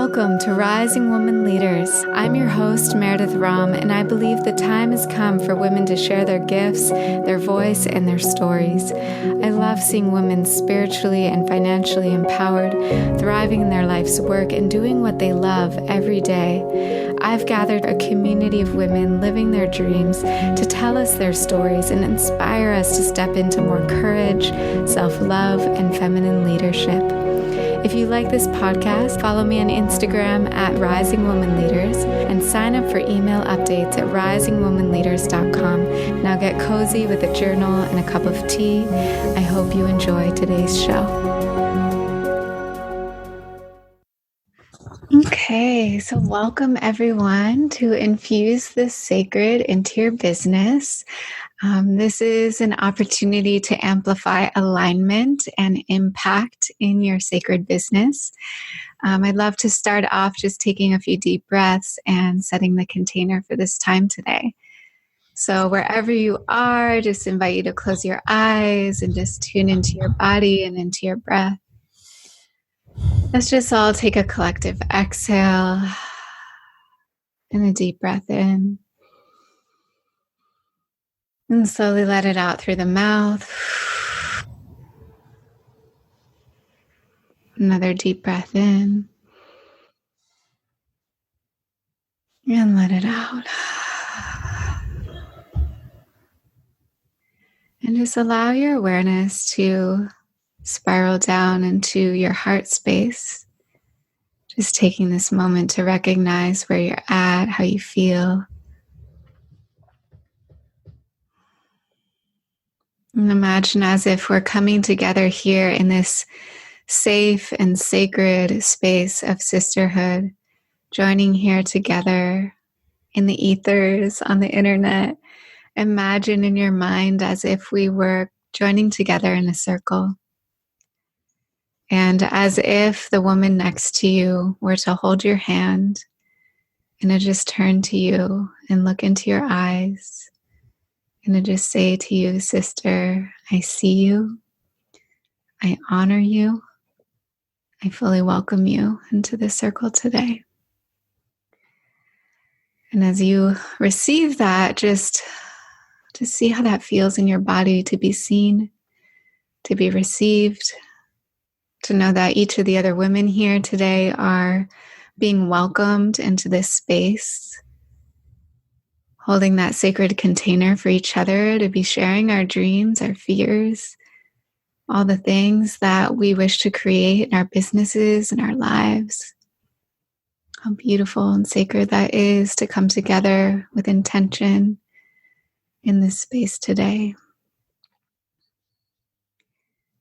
Welcome to Rising Woman Leaders. I'm your host, Meredith Rom, and I believe the time has come for women to share their gifts, their voice, and their stories. I love seeing women spiritually and financially empowered, thriving in their life's work, and doing what they love every day. I've gathered a community of women living their dreams to tell us their stories and inspire us to step into more courage, self-love, and feminine leadership. If you like this podcast, follow me on Instagram at Rising Woman Leaders and sign up for email updates at risingwomanleaders.com. Now get cozy with a journal and a cup of tea. I hope you enjoy today's show. Okay, so welcome everyone to Infuse the Sacred into your business. This is an opportunity to amplify alignment and impact in your sacred business. I'd love to start off just taking a few deep breaths and setting the container for this time today. So wherever you are, just invite you to close your eyes and just tune into your body and into your breath. Let's just all take a collective exhale and a deep breath in. And slowly let it out through the mouth. Another deep breath in. And let it out. And just allow your awareness to spiral down into your heart space. Just taking this moment to recognize where you're at, how you feel. And imagine as if we're coming together here in this safe and sacred space of sisterhood, joining here together in the ethers, on the internet. Imagine in your mind as if we were joining together in a circle. And as if the woman next to you were to hold your hand and to just turn to you and look into your eyes. And to just say to you, sister, I see you, I honor you, I fully welcome you into this circle today. And as you receive that, just to see how that feels in your body, to be seen, to be received, to know that each of the other women here today are being welcomed into this space, holding that sacred container for each other to be sharing our dreams, our fears, all the things that we wish to create in our businesses and our lives. How beautiful and sacred that is to come together with intention in this space today.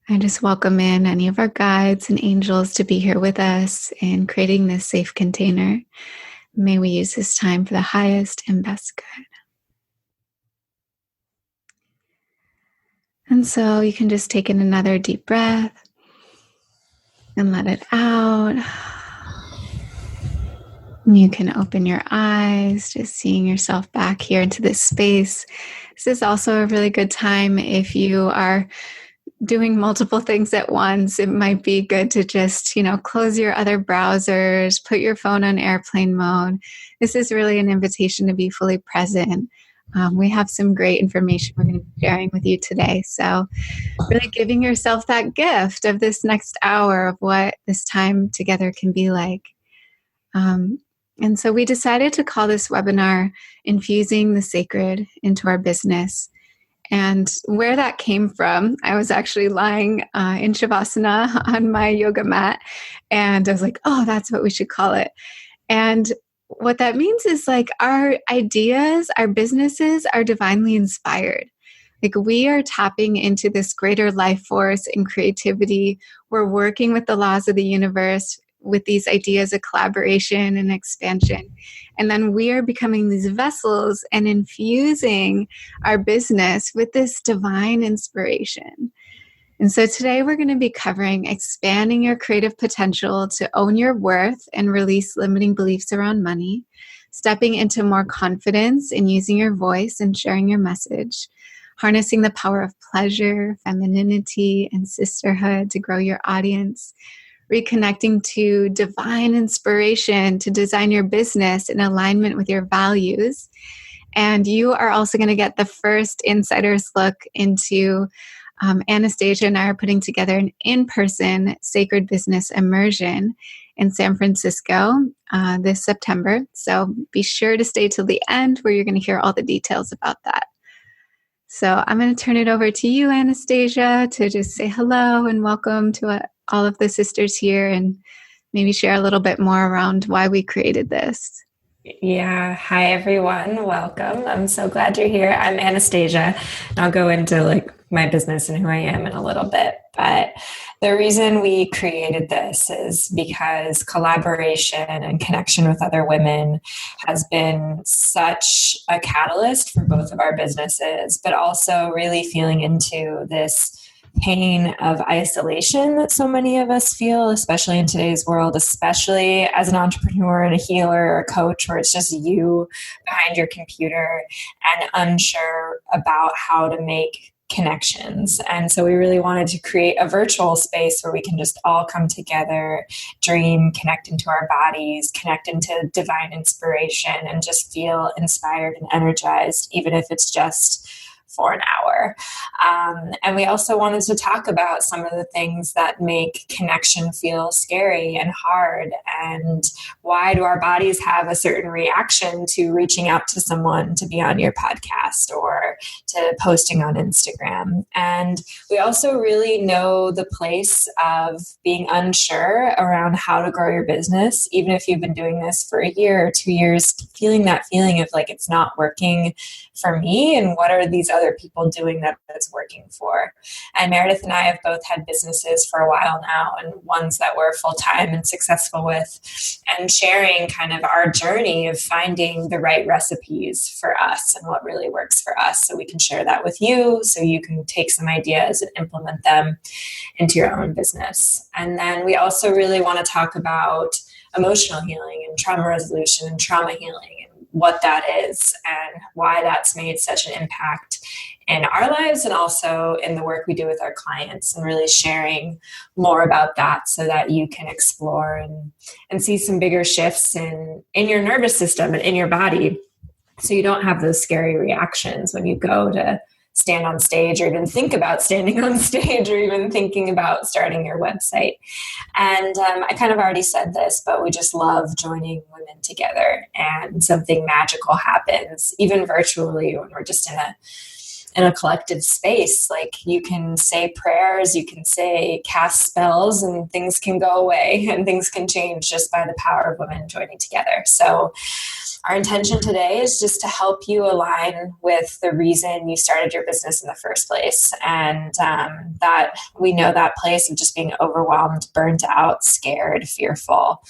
I just welcome in any of our guides and angels to be here with us in creating this safe container. May we use this time for the highest and best good. And so you can just take in another deep breath and let it out. And you can open your eyes, just seeing yourself back here into this space. This is also a really good time if you are doing multiple things at once. It might be good to just, close your other browsers, put your phone on airplane mode. This is really an invitation to be fully present. We have some great information we're going to be sharing with you today. So really giving yourself that gift of this next hour of what this time together can be like. And so we decided to call this webinar Infusing the Sacred into Our Business. And where that came from, I was actually lying in Shavasana on my yoga mat, and I was like, oh, that's what we should call it. And what that means is like our ideas, our businesses are divinely inspired. Like we are tapping into this greater life force and creativity. We're working with the laws of the universe with these ideas of collaboration and expansion. And then we are becoming these vessels and infusing our business with this divine inspiration. And so today we're going to be covering expanding your creative potential to own your worth and release limiting beliefs around money, stepping into more confidence in using your voice and sharing your message, harnessing the power of pleasure, femininity, and sisterhood to grow your audience, reconnecting to divine inspiration to design your business in alignment with your values. And you are also going to get the first insider's look into Anastasia and I are putting together an in-person sacred business immersion in San Francisco this September. So be sure to stay till the end where you're going to hear all the details about that. So I'm going to turn it over to you, Anastasia, to just say hello and welcome to all of the sisters here and maybe share a little bit more around why we created this. Yeah. Hi, everyone. Welcome. I'm so glad you're here. I'm Anastasia, and I'll go into my business and who I am in a little bit. But the reason we created this is because collaboration and connection with other women has been such a catalyst for both of our businesses, but also really feeling into this pain of isolation that so many of us feel, especially in today's world, especially as an entrepreneur and a healer or a coach, where it's just you behind your computer and unsure about how to make connections. And so we really wanted to create a virtual space where we can just all come together, dream, connect into our bodies, connect into divine inspiration, and just feel inspired and energized, even if it's just for an hour. And we also wanted to talk about some of the things that make connection feel scary and hard, and why do our bodies have a certain reaction to reaching out to someone to be on your podcast or to posting on Instagram. And we also really know the place of being unsure around how to grow your business, even if you've been doing this for a year or 2 years, feeling that feeling of it's not working for me, and what are these other people doing that it's working for. And Meredith and I have both had businesses for a while now, and ones that we're full-time and successful with, and sharing kind of our journey of finding the right recipes for us and what really works for us, so we can share that with you, so you can take some ideas and implement them into your own business. And then we also really want to talk about emotional healing and trauma resolution and trauma healing, what that is and why that's made such an impact in our lives, and also in the work we do with our clients, and really sharing more about that so that you can explore and see some bigger shifts in your nervous system and in your body, so you don't have those scary reactions when you go to stand on stage, or even think about standing on stage, or even thinking about starting your website. And I kind of already said this, but we just love joining women together, and something magical happens, even virtually, when we're just in a collective space. You can say prayers, you can cast spells, and things can go away and things can change just by the power of women joining together. So our intention today is just to help you align with the reason you started your business in the first place. And that we know that place of just being overwhelmed, burnt out, scared, fearful.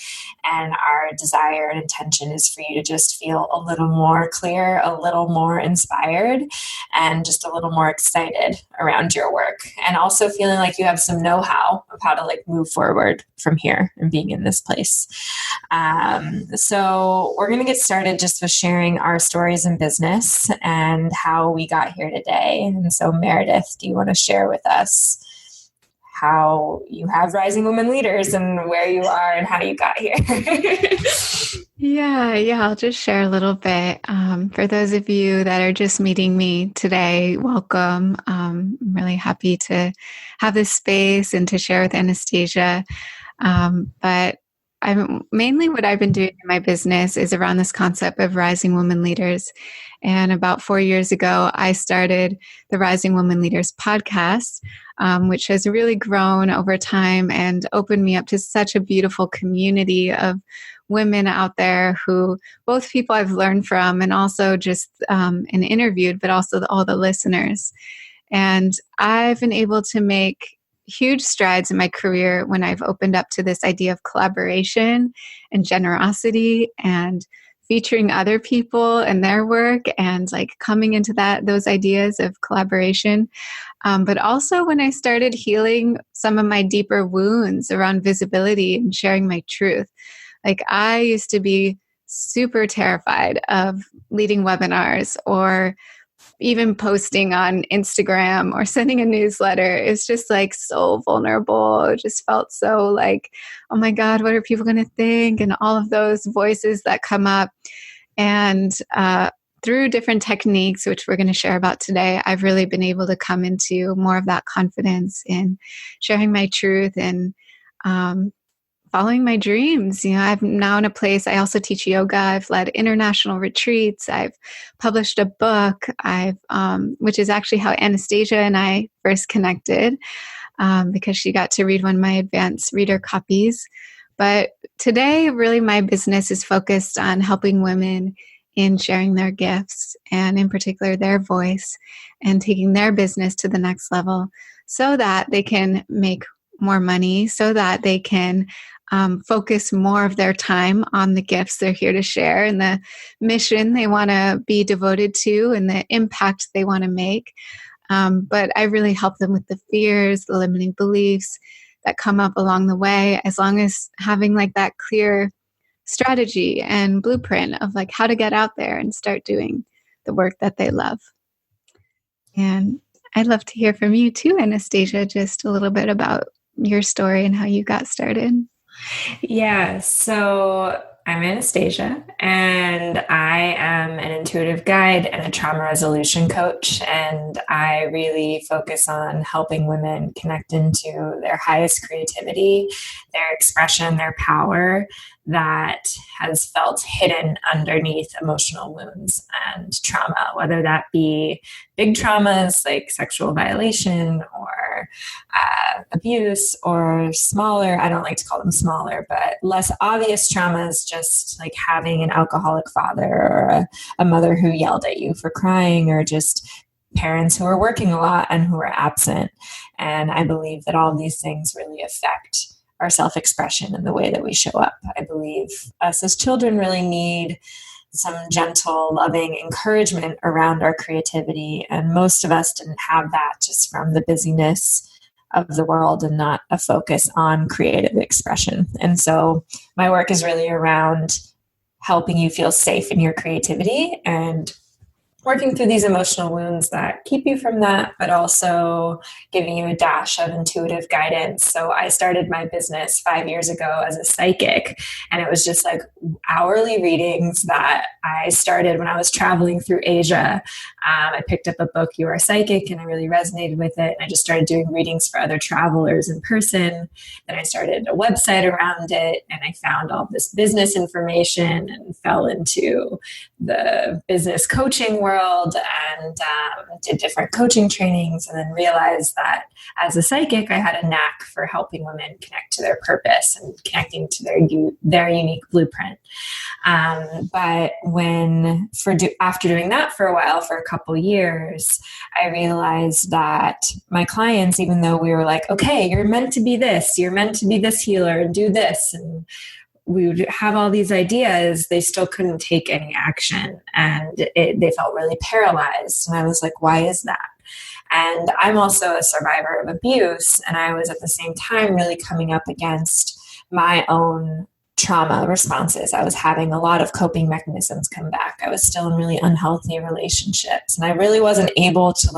And our desire and intention is for you to just feel a little more clear, a little more inspired, and just a little more excited around your work. And also feeling like you have some know-how of how to move forward from here and being in this place. So we're going to get started just with sharing our stories in business and how we got here today. And so Meredith, do you want to share with us how you have Rising Women Leaders and where you are and how you got here? Yeah, I'll just share a little bit. For those of you that are just meeting me today, welcome. I'm really happy to have this space and to share with Anastasia. But mainly what I've been doing in my business is around this concept of Rising Women Leaders. And about 4 years ago, I started the Rising Women Leaders podcast, which has really grown over time and opened me up to such a beautiful community of women out there who, both people I've learned from and also just and interviewed, but also all the listeners. And I've been able to make huge strides in my career when I've opened up to this idea of collaboration and generosity and featuring other people and their work, and coming into those ideas of collaboration. But also when I started healing some of my deeper wounds around visibility and sharing my truth. I used to be super terrified of leading webinars or even posting on Instagram or sending a newsletter is just like so vulnerable. It just felt so like, oh my God, what are people going to think? And all of those voices that come up. And through different techniques, which we're going to share about today, I've really been able to come into more of that confidence in sharing my truth and following my dreams. I'm now in a place, I also teach yoga. I've led international retreats. I've published a book, which is actually how Anastasia and I first connected, because she got to read one of my advanced reader copies. But today, really, my business is focused on helping women in sharing their gifts and in particular their voice and taking their business to the next level so that they can make more money, so that they can focus more of their time on the gifts they're here to share and the mission they want to be devoted to and the impact they want to make. But I really help them with the fears, the limiting beliefs that come up along the way, as long as having like that clear strategy and blueprint of like how to get out there and start doing the work that they love. And I'd love to hear from you too, Anastasia, just a little bit about your story and how you got started. Yeah, so I'm Anastasia, and I am an intuitive guide and a trauma resolution coach, and I really focus on helping women connect into their highest creativity, their expression, their power that has felt hidden underneath emotional wounds and trauma, whether that be big traumas like sexual violation or abuse, or smaller, I don't like to call them smaller, but less obvious traumas, just like having an alcoholic father or a mother who yelled at you for crying, or just parents who are working a lot and who are absent. And I believe that all of these things really affect our self-expression and the way that we show up. I believe us as children really need some gentle, loving encouragement around our creativity. And most of us didn't have that just from the busyness of the world and not a focus on creative expression. And so my work is really around helping you feel safe in your creativity and working through these emotional wounds that keep you from that, but also giving you a dash of intuitive guidance. So I started my business 5 years ago as a psychic, and it was just like hourly readings that I started when I was traveling through Asia. I picked up a book, You Are Psychic, and I really resonated with it. And I just started doing readings for other travelers in person. Then I started a website around it, and I found all this business information and fell into the business coaching world and did different coaching trainings, and then realized that as a psychic, I had a knack for helping women connect to their purpose and connecting to their unique blueprint. But after doing that for a while, for a couple years, I realized that my clients, even though we were like, okay, you're meant to be this healer and do this, and we would have all these ideas, they still couldn't take any action, and they felt really paralyzed. And I was like, why is that? And I'm also a survivor of abuse, and I was at the same time really coming up against my own trauma responses. I was having a lot of coping mechanisms come back. I was still in really unhealthy relationships, and I really wasn't able to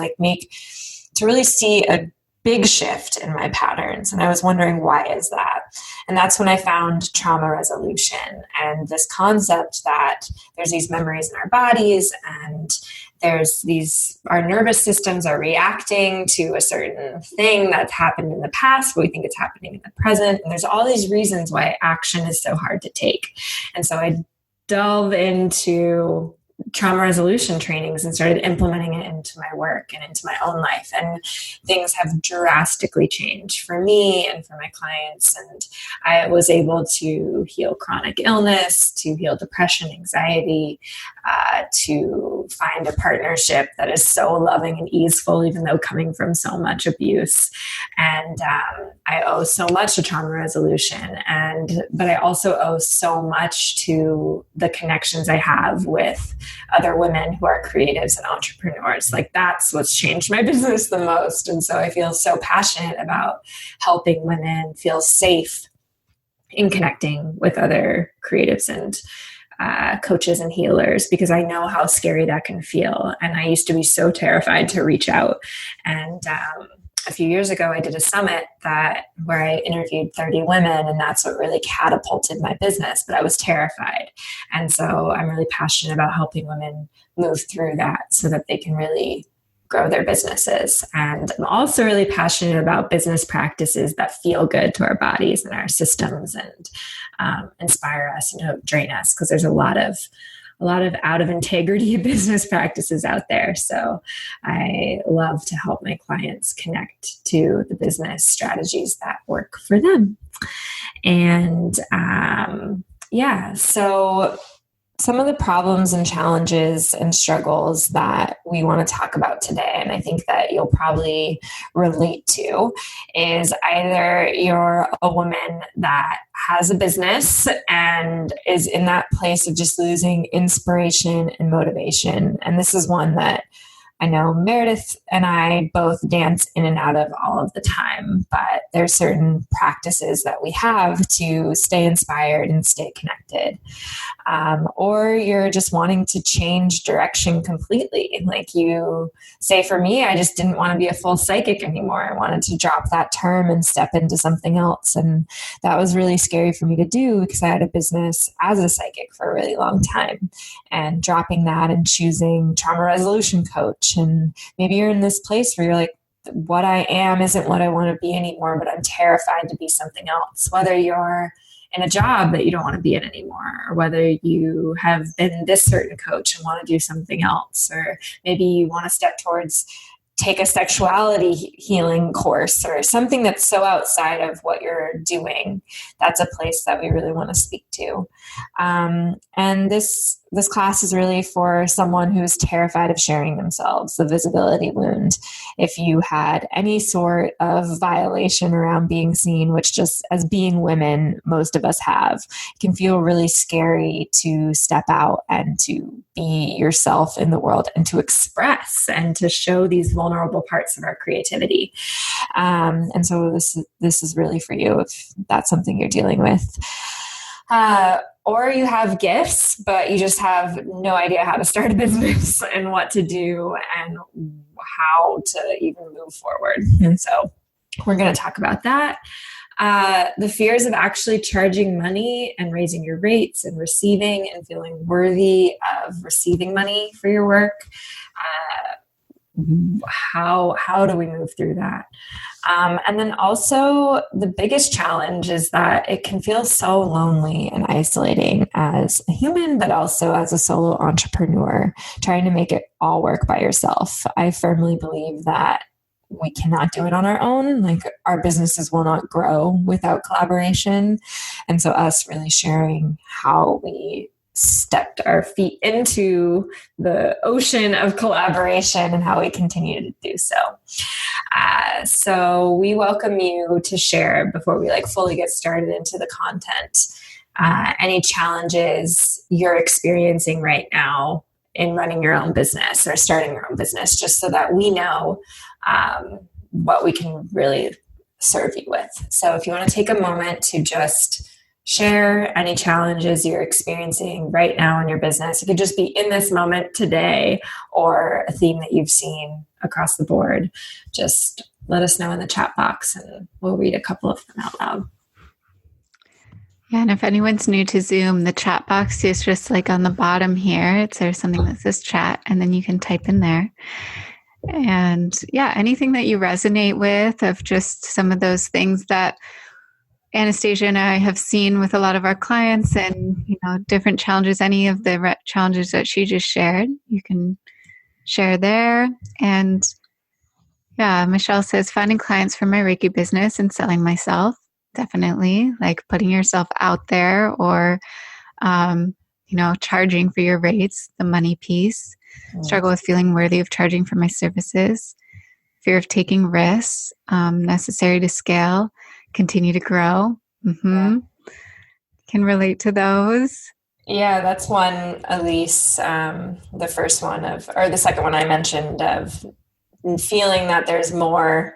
really see a big shift in my patterns. And I was wondering, why is that? And that's when I found trauma resolution and this concept that there's these memories in our bodies, and our nervous systems are reacting to a certain thing that's happened in the past, but we think it's happening in the present. And there's all these reasons why action is so hard to take. And so I delve into trauma resolution trainings and started implementing it into my work and into my own life. And things have drastically changed for me and for my clients. And I was able to heal chronic illness, to heal depression, anxiety, to find a partnership that is so loving and easeful, even though coming from so much abuse. And I owe so much to trauma resolution, but I also owe so much to the connections I have with other women who are creatives and entrepreneurs. Like, that's what's changed my business the most. And so I feel so passionate about helping women feel safe in connecting with other creatives and coaches and healers, because I know how scary that can feel. And I used to be so terrified to reach out. And a few years ago, I did a summit where I interviewed 30 women, and that's what really catapulted my business. But I was terrified. And so I'm really passionate about helping women move through that so that they can really grow their businesses. And I'm also really passionate about business practices that feel good to our bodies and our systems and inspire us and don't drain us, because there's a lot of out of integrity business practices out there. So I love to help my clients connect to the business strategies that work for them. And so some of the problems and challenges and struggles that we want to talk about today, and I think that you'll probably relate to, is either you're a woman that has a business and is in that place of just losing inspiration and motivation. And this is one that I know Meredith and I both dance in and out of all of the time, but there's certain practices that we have to stay inspired and stay connected. Or you're just wanting to change direction completely. Like you say, for me, I just didn't want to be a full psychic anymore. I wanted to drop that term and step into something else. And that was really scary for me to do, because I had a business as a psychic for a really long time, and dropping that and choosing trauma resolution coach. And maybe you're in this place where you're like, what I am isn't what I want to be anymore, but I'm terrified to be something else. Whether you're in a job that you don't want to be in anymore, or whether you have been this certain coach and want to do something else, or maybe you want to step towards take a sexuality healing course or something that's so outside of what you're doing. That's a place that we really want to speak to. And this class is really for someone who's terrified of sharing themselves, the visibility wound. If you had any sort of violation around being seen, which just as being women, most of us have, it can feel really scary to step out and to be yourself in the world and to express and to show these vulnerable parts of our creativity. And so this is really for you if that's something you're dealing with. Or you have gifts, but you just have no idea how to start a business and what to do and how to even move forward. And so we're going to talk about that. The fears of actually charging money and raising your rates and receiving and feeling worthy of receiving money for your work. How do we move through that? And then also the biggest challenge is that it can feel so lonely and isolating as a human, but also as a solo entrepreneur, trying to make it all work by yourself. I firmly believe that we cannot do it on our own. Like, our businesses will not grow without collaboration. And so us really sharing how we stepped our feet into the ocean of collaboration and how we continue to do so. So we welcome you to share, before we fully get started into the content, any challenges you're experiencing right now in running your own business or starting your own business, just so that we know what we can really serve you with. So if you want to take a moment to just share any challenges you're experiencing right now in your business. It could just be in this moment today, or a theme that you've seen across the board. Just let us know in the chat box and we'll read a couple of them out loud. Yeah, and if anyone's new to Zoom, the chat box is just on the bottom here. There's something that says chat, and then you can type in there. And yeah, anything that you resonate with, of just some of those things that Anastasia and I have seen with a lot of our clients, and different challenges, any of the challenges that she just shared, you can share there. And yeah, Michelle says, finding clients for my Reiki business and selling myself. Definitely, putting yourself out there, or charging for your rates, the money piece. Struggle with feeling worthy of charging for my services. Fear of taking risks, necessary to scale, continue to grow. Yeah. Can relate to those. Yeah, that's one, Elise, the first one or the second one I mentioned, of feeling that there's more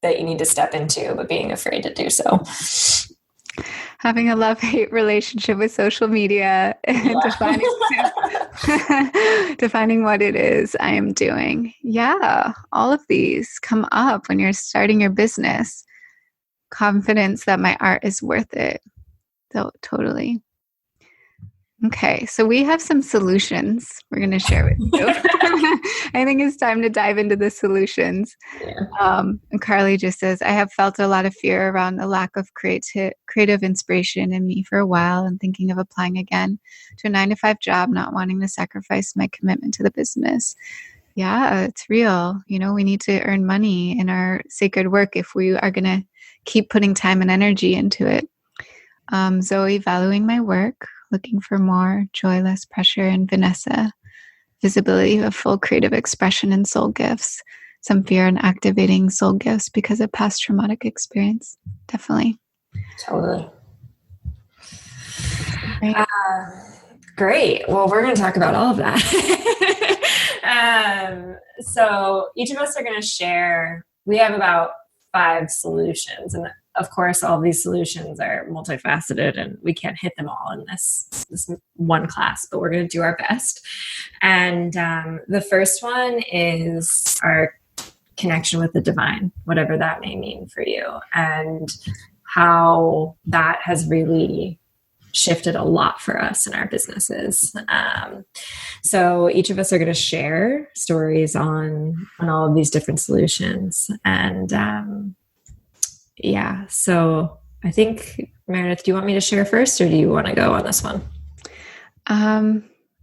that you need to step into, but being afraid to do so. having a love-hate relationship with social media and defining what it is I am doing. Yeah, all of these come up when you're starting your business. Confidence that my art is worth it. So totally. Okay, so we have some solutions we're going to share with you. I think it's time to dive into the solutions. Yeah. And Carly just says, I have felt a lot of fear around the lack of creative inspiration in me for a while and thinking of applying again to a 9-to-5 job, not wanting to sacrifice my commitment to the business. Yeah, it's real. You know, we need to earn money in our sacred work if we are going to keep putting time and energy into it. Zoe, valuing my work, looking for more joy, less pressure, and Vanessa, visibility of full creative expression and soul gifts. Some fear in activating soul gifts because of past traumatic experience. Definitely. Totally. Great. Well, we're going to talk about all of that. So each of us are going to share, we have about 5 solutions. And of course, all of these solutions are multifaceted and we can't hit them all in this one class, but we're going to do our best. And the first one is our connection with the divine, whatever that may mean for you, and how that has really shifted a lot for us in our businesses. So each of us are going to share stories on all of these different solutions. And yeah, so I think, Meredith, do you want me to share first or do you want to go on this one?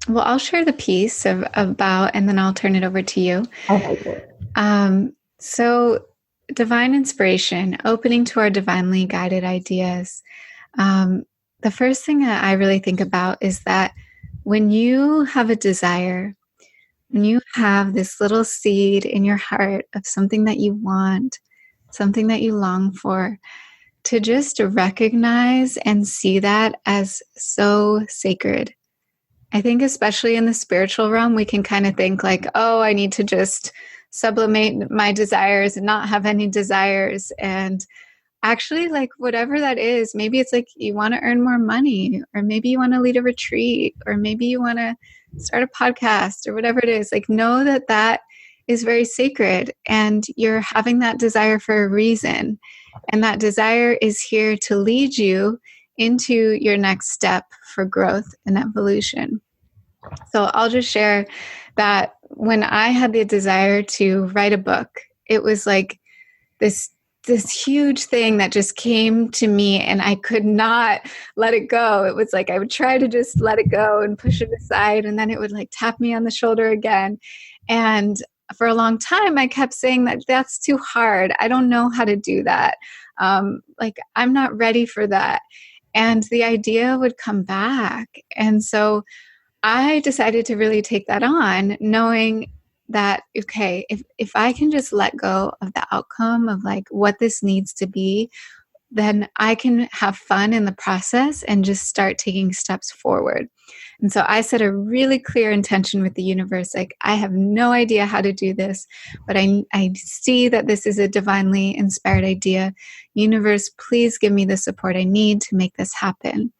Well, I'll share the piece about, and then I'll turn it over to you. Okay, good. So divine inspiration, opening to our divinely guided ideas. The first thing that I really think about is that when you have a desire, when you have this little seed in your heart of something that you want, something that you long for, to just recognize and see that as so sacred. I think especially in the spiritual realm, we can kind of think like, oh, I need to just sublimate my desires and not have any desires. And actually, like whatever that is, maybe it's like you want to earn more money, or maybe you want to lead a retreat, or maybe you want to start a podcast, or whatever it is. Like, know that that is very sacred and you're having that desire for a reason. And that desire is here to lead you into your next step for growth and evolution. So I'll just share that when I had the desire to write a book, it was like this huge thing that just came to me and I could not let it go. It was like I would try to just let it go and push it aside, and then it would like tap me on the shoulder again. And for a long time, I kept saying that that's too hard. I don't know how to do that. Like, I'm not ready for that. And the idea would come back. And so I decided to really take that on, knowing that, okay, if I can just let go of the outcome of like what this needs to be, then I can have fun in the process and just start taking steps forward. And so I set a really clear intention with the universe. Like, I have no idea how to do this, but I see that this is a divinely inspired idea. Universe, please give me the support I need to make this happen.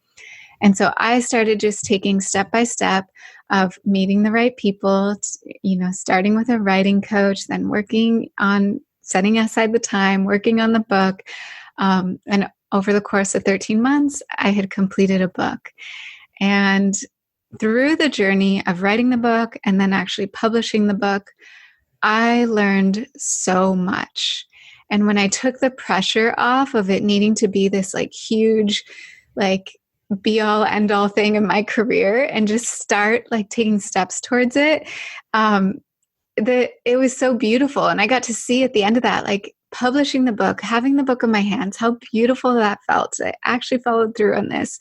And so I started just taking step by step of meeting the right people, starting with a writing coach, then working on setting aside the time, working on the book. And over the course of 13 months, I had completed a book. And through the journey of writing the book and then actually publishing the book, I learned so much. And when I took the pressure off of it needing to be this like huge, like be all end all thing in my career and just start like taking steps towards it, it was so beautiful. And I got to see at the end of that, like publishing the book, having the book in my hands, how beautiful that felt. I actually followed through on this,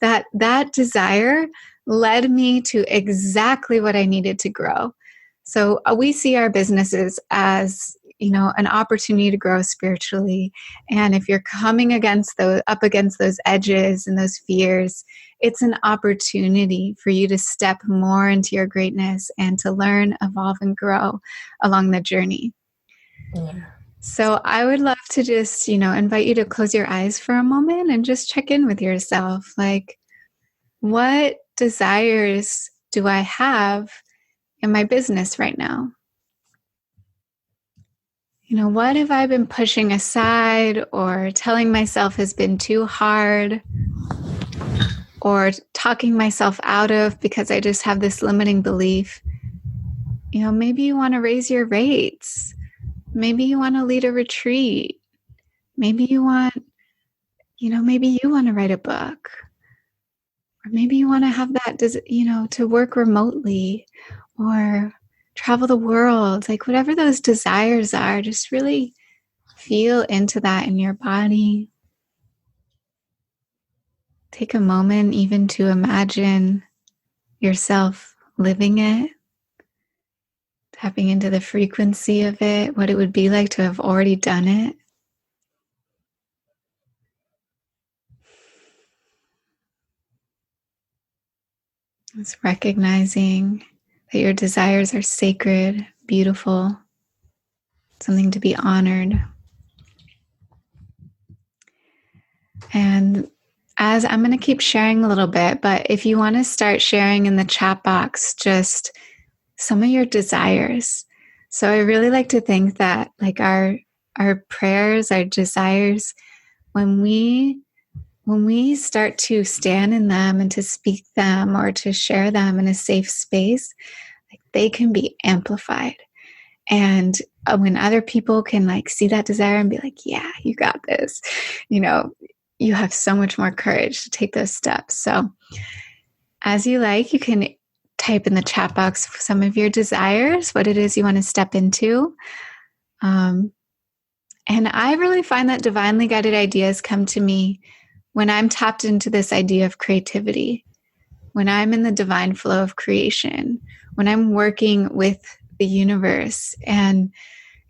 that desire led me to exactly what I needed to grow. So we see our businesses as, an opportunity to grow spiritually. And if you're coming up against those edges and those fears, it's an opportunity for you to step more into your greatness and to learn, evolve, and grow along the journey. Yeah. So I would love to just, invite you to close your eyes for a moment and just check in with yourself. Like, what desires do I have in my business right now? What have I been pushing aside or telling myself has been too hard or talking myself out of because I just have this limiting belief? Maybe you want to raise your rates. Maybe you want to lead a retreat. Maybe you want, maybe you want to write a book. Or maybe you want to have that, to work remotely or travel the world. Like whatever those desires are, just really feel into that in your body. Take a moment even to imagine yourself living it, tapping into the frequency of it, what it would be like to have already done it. It's recognizing that your desires are sacred, beautiful, something to be honored. And as I'm going to keep sharing a little bit, but if you want to start sharing in the chat box just some of your desires. So I really like to think that like our prayers, our desires, when we start to stand in them and to speak them or to share them in a safe space, like they can be amplified. And when other people can like see that desire and be like, yeah, you got this, you have so much more courage to take those steps. So as you like, you can type in the chat box some of your desires, what it is you want to step into. And I really find that divinely guided ideas come to me when I'm tapped into this idea of creativity, when I'm in the divine flow of creation, when I'm working with the universe. And,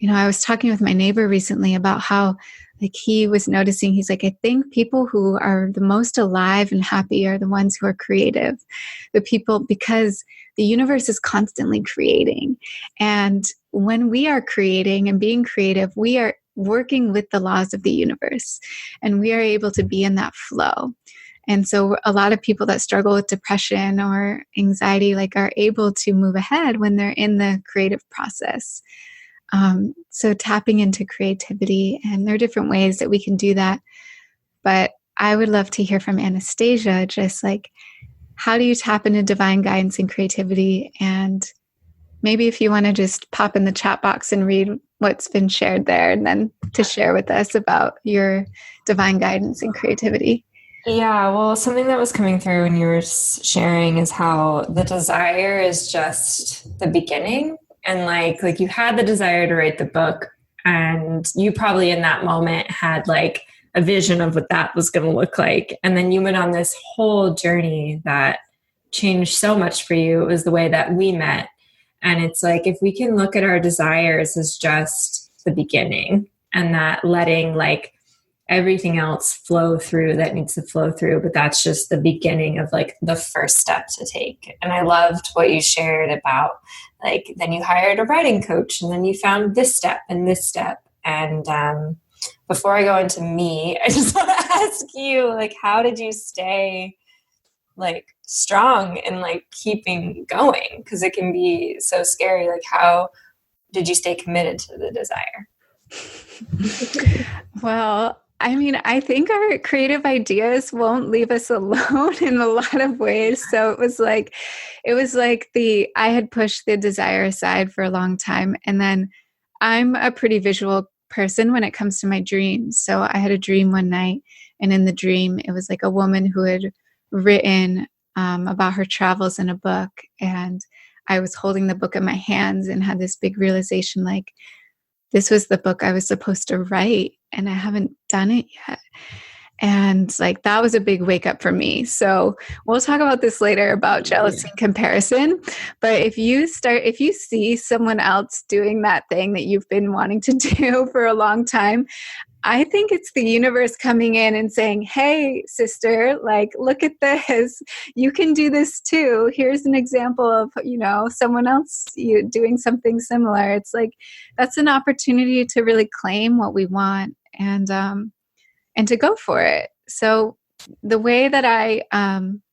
I was talking with my neighbor recently about how like he was noticing, he's like, I think people who are the most alive and happy are the ones who are creative. The people, because the universe is constantly creating. And when we are creating and being creative, we are working with the laws of the universe and we are able to be in that flow. And so a lot of people that struggle with depression or anxiety like are able to move ahead when they're in the creative process. So tapping into creativity, and there are different ways that we can do that. But I would love to hear from Anastasia, just like, how do you tap into divine guidance and creativity? And maybe if you want to just pop in the chat box and read what's been shared there, and then to share with us about your divine guidance and creativity. Yeah, well, something that was coming through when you were sharing is how the desire is just the beginning. And like you had the desire to write the book, and you probably in that moment had like a vision of what that was going to look like. And then you went on this whole journey that changed so much for you. It was the way that we met. And it's like, if we can look at our desires as just the beginning, and that letting like everything else flow through that needs to flow through, but that's just the beginning of like the first step to take. And I loved what you shared about like, then you hired a writing coach, and then you found this step and this step. And before I go into me, I just want to ask you, like, how did you stay like strong and like keeping going? Because it can be so scary. Like, how did you stay committed to the desire? Well, I mean, I think our creative ideas won't leave us alone in a lot of ways. So it was like I had pushed the desire aside for a long time. And then I'm a pretty visual person when it comes to my dreams. So I had a dream one night, and in the dream, it was like a woman who had written about her travels in a book. And I was holding the book in my hands and had this big realization, like, this was the book I was supposed to write, and I haven't done it yet. And like, that was a big wake up for me. So we'll talk about this later about jealousy and comparison. But if you see someone else doing that thing that you've been wanting to do for a long time, I think it's the universe coming in and saying, hey, sister, like, look at this. You can do this too. Here's an example of, someone else doing something similar. It's like, that's an opportunity to really claim what we want and to go for it. So the way that I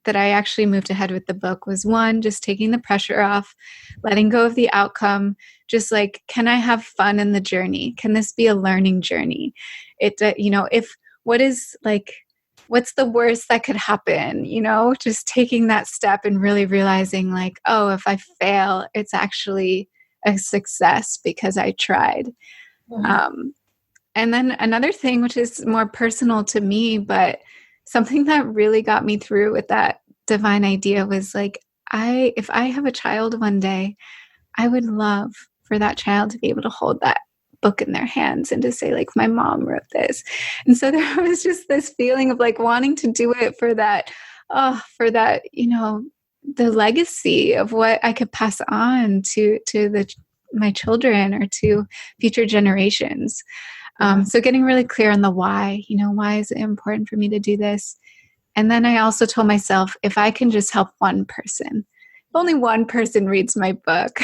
actually moved ahead with the book was, one, just taking the pressure off, letting go of the outcome. Just like, can I have fun in the journey? Can this be a learning journey? What's the worst that could happen? Just taking that step and really realizing like, oh, if I fail, it's actually a success because I tried. Mm-hmm. And then another thing, which is more personal to me, but something that really got me through with that divine idea was like, if I have a child one day, I would love for that child to be able to hold that book in their hands and to say like, my mom wrote this. And so there was just this feeling of like wanting to do it for that, the legacy of what I could pass on to my children or to future generations. So getting really clear on the why, why is it important for me to do this? And then I also told myself, if I can just help one person, if only one person reads my book,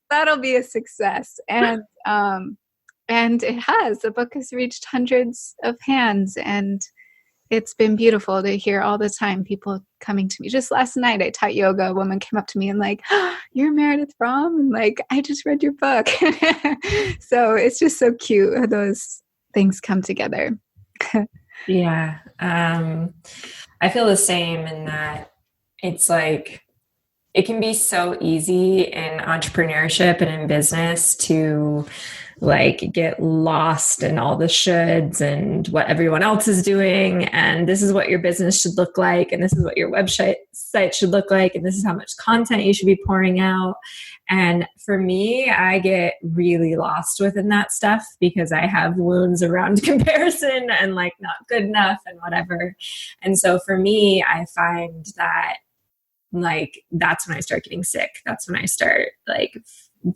that'll be a success. And it has. The book has reached hundreds of hands, and it's been beautiful to hear all the time people coming to me. Just last night, I taught yoga. A woman came up to me and like, oh, you're Meredith Rom? And like, I just read your book. So it's just so cute how those things come together. Yeah. I feel the same in that it's like, it can be so easy in entrepreneurship and in business to like get lost in all the shoulds and what everyone else is doing. And this is what your business should look like. And this is what your website should look like. And this is how much content you should be pouring out. And for me, I get really lost within that stuff because I have wounds around comparison and like not good enough and whatever. And so for me, I find that like, that's when I start getting sick. That's when I start like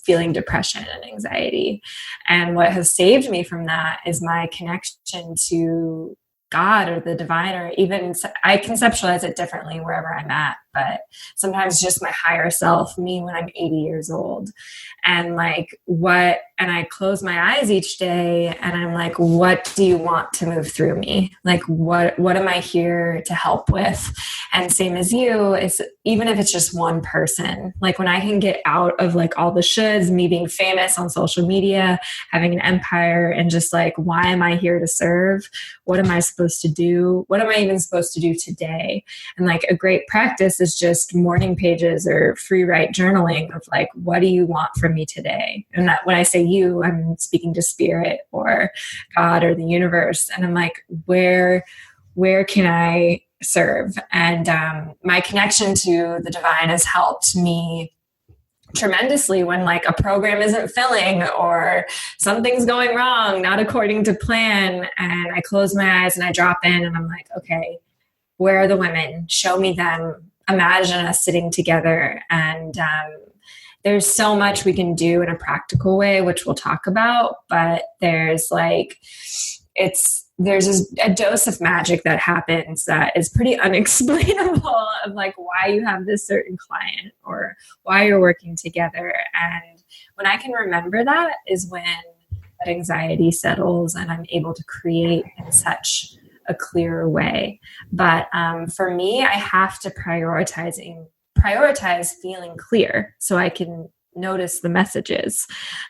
feeling depression and anxiety. And what has saved me from that is my connection to God or the divine, or even I conceptualize it differently wherever I'm at, but sometimes just my higher self, me when I'm 80 years old. And like and I close my eyes each day and I'm like, what do you want to move through me? Like, what am I here to help with? And same as you, it's even if it's just one person, like when I can get out of like all the shoulds, me being famous on social media, having an empire, and just like, why am I here to serve? What am I supposed to do? What am I even supposed to do today? And like a great practice is just morning pages or free write journaling of like, what do you want from me today? And that when I say you, I'm speaking to spirit or God or the universe. And I'm like, where can I serve? And my connection to the divine has helped me tremendously when like a program isn't filling or something's going wrong, not according to plan. And I close my eyes and I drop in and I'm like, okay, where are the women? Show me them. Imagine us sitting together. And there's so much we can do in a practical way, which we'll talk about, but there's like, there's a dose of magic that happens that is pretty unexplainable of like why you have this certain client or why you're working together. And when I can remember that is when that anxiety settles and I'm able to create in such a clearer way. But for me, I have to prioritize feeling clear so I can notice the messages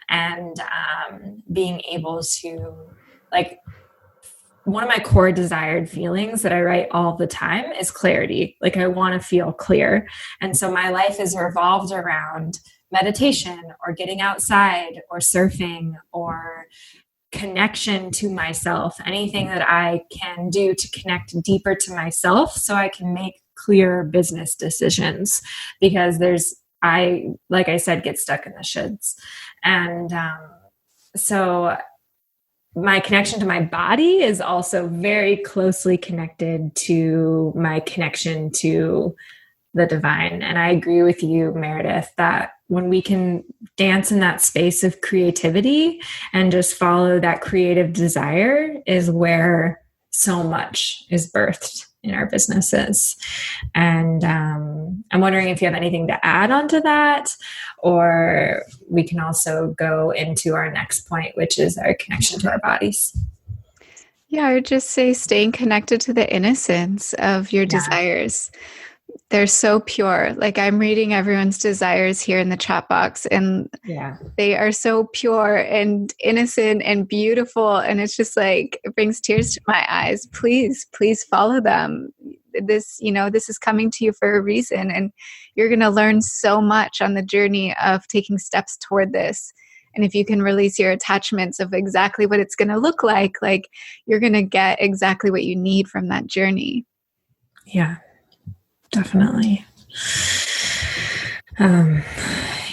and being able to like, one of my core desired feelings that I write all the time is clarity. Like I want to feel clear. And so my life is revolved around meditation or getting outside or surfing or connection to myself, anything that I can do to connect deeper to myself so I can make clear business decisions because like I said, get stuck in the shoulds. And so my connection to my body is also very closely connected to my connection to the divine. And I agree with you, Meredith, that when we can dance in that space of creativity and just follow that creative desire is where so much is birthed in our businesses. And I'm wondering if you have anything to add onto that, or we can also go into our next point, which is our connection to our bodies. Yeah, I would just say staying connected to the innocence of your desires. They're so pure. Like, I'm reading everyone's desires here in the chat box, and they are so pure and innocent and beautiful. And it's just like, it brings tears to my eyes. Please follow them. This is coming to you for a reason. And you're going to learn so much on the journey of taking steps toward this. And if you can release your attachments of exactly what it's going to look like you're going to get exactly what you need from that journey. Yeah, definitely.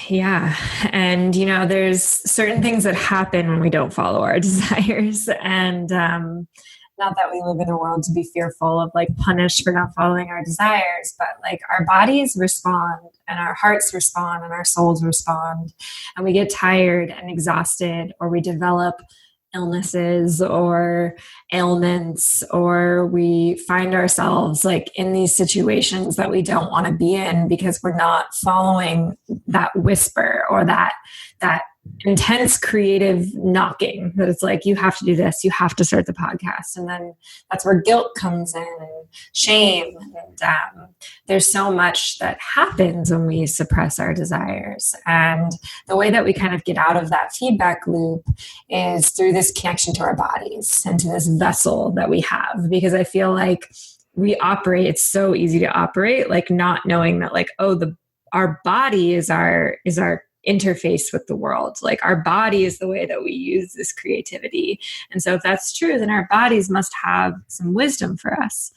Yeah. And, there's certain things that happen when we don't follow our desires. And not that we live in a world to be fearful of punished for not following our desires, but our bodies respond and our hearts respond and our souls respond, and we get tired and exhausted, or we develop illnesses or ailments, or we find ourselves in these situations that we don't want to be in because we're not following that whisper or that intense creative knocking that it's you have to do this, you have to start the podcast. And then that's where guilt comes in, and shame. And there's so much that happens when we suppress our desires. And the way that we kind of get out of that feedback loop is through this connection to our bodies and to this vessel that we have. Because I feel like we operate, it's so easy to operate, not knowing that our body is our interface with the world. Our body is the way that we use this creativity. And so if that's true, then our bodies must have some wisdom for us.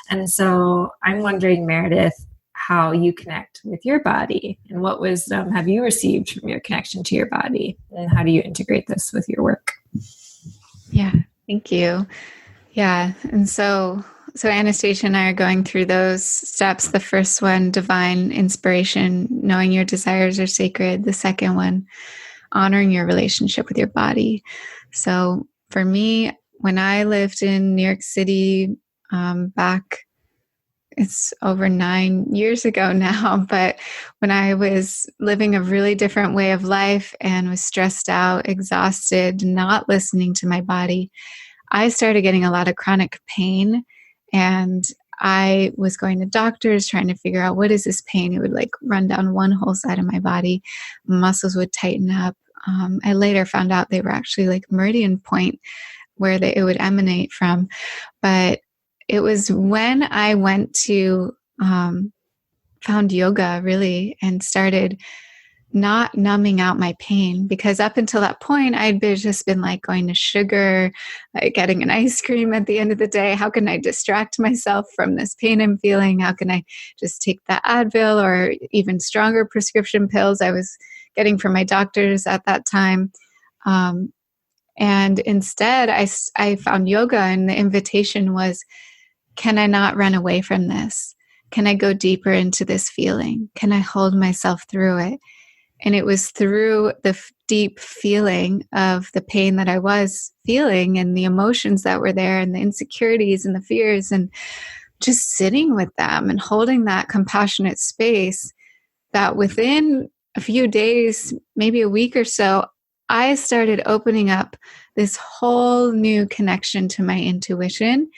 And so I'm wondering, Meredith, how you connect with your body, and what wisdom have you received from your connection to your body, and how do you integrate this with your work? Yeah, thank you. Yeah. And so Anastasia and I are going through those steps. The first one, divine inspiration, knowing your desires are sacred. The second one, honoring your relationship with your body. So for me, when I lived in New York City back, it's over 9 years ago now, but when I was living a really different way of life and was stressed out, exhausted, not listening to my body, I started getting a lot of chronic pain. And I was going to doctors trying to figure out, what is this pain? It would run down one whole side of my body. Muscles would tighten up. I later found out they were actually meridian point where it would emanate from. But it was when I went to, found yoga really, and started not numbing out my pain, because up until that point, I'd just been going to sugar, getting an ice cream at the end of the day. How can I distract myself from this pain I'm feeling? How can I just take the Advil or even stronger prescription pills I was getting from my doctors at that time? And instead, I found yoga, and the invitation was, can I not run away from this? Can I go deeper into this feeling? Can I hold myself through it? And it was through the deep feeling of the pain that I was feeling, and the emotions that were there, and the insecurities and the fears, and just sitting with them and holding that compassionate space, that within a few days, maybe a week or so, I started opening up this whole new connection to my intuition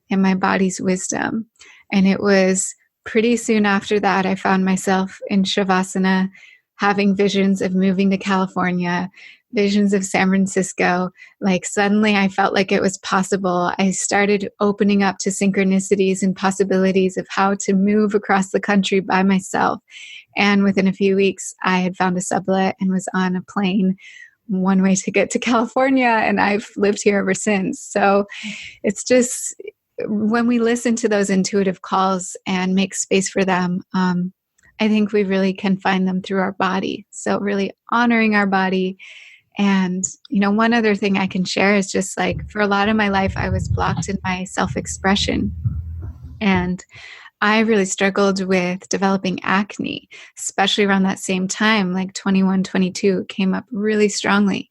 and my body's wisdom. And it was pretty soon after that, I found myself in Shavasana, having visions of moving to California, visions of San Francisco. Suddenly I felt like it was possible. I started opening up to synchronicities and possibilities of how to move across the country by myself. And within a few weeks, I had found a sublet and was on a plane, one way to get to California. And I've lived here ever since. So it's just, when we listen to those intuitive calls and make space for them, I think we really can find them through our body. So really honoring our body. And, one other thing I can share is just for a lot of my life, I was blocked in my self-expression. And I really struggled with developing acne, especially around that same time, like 21, 22 came up really strongly.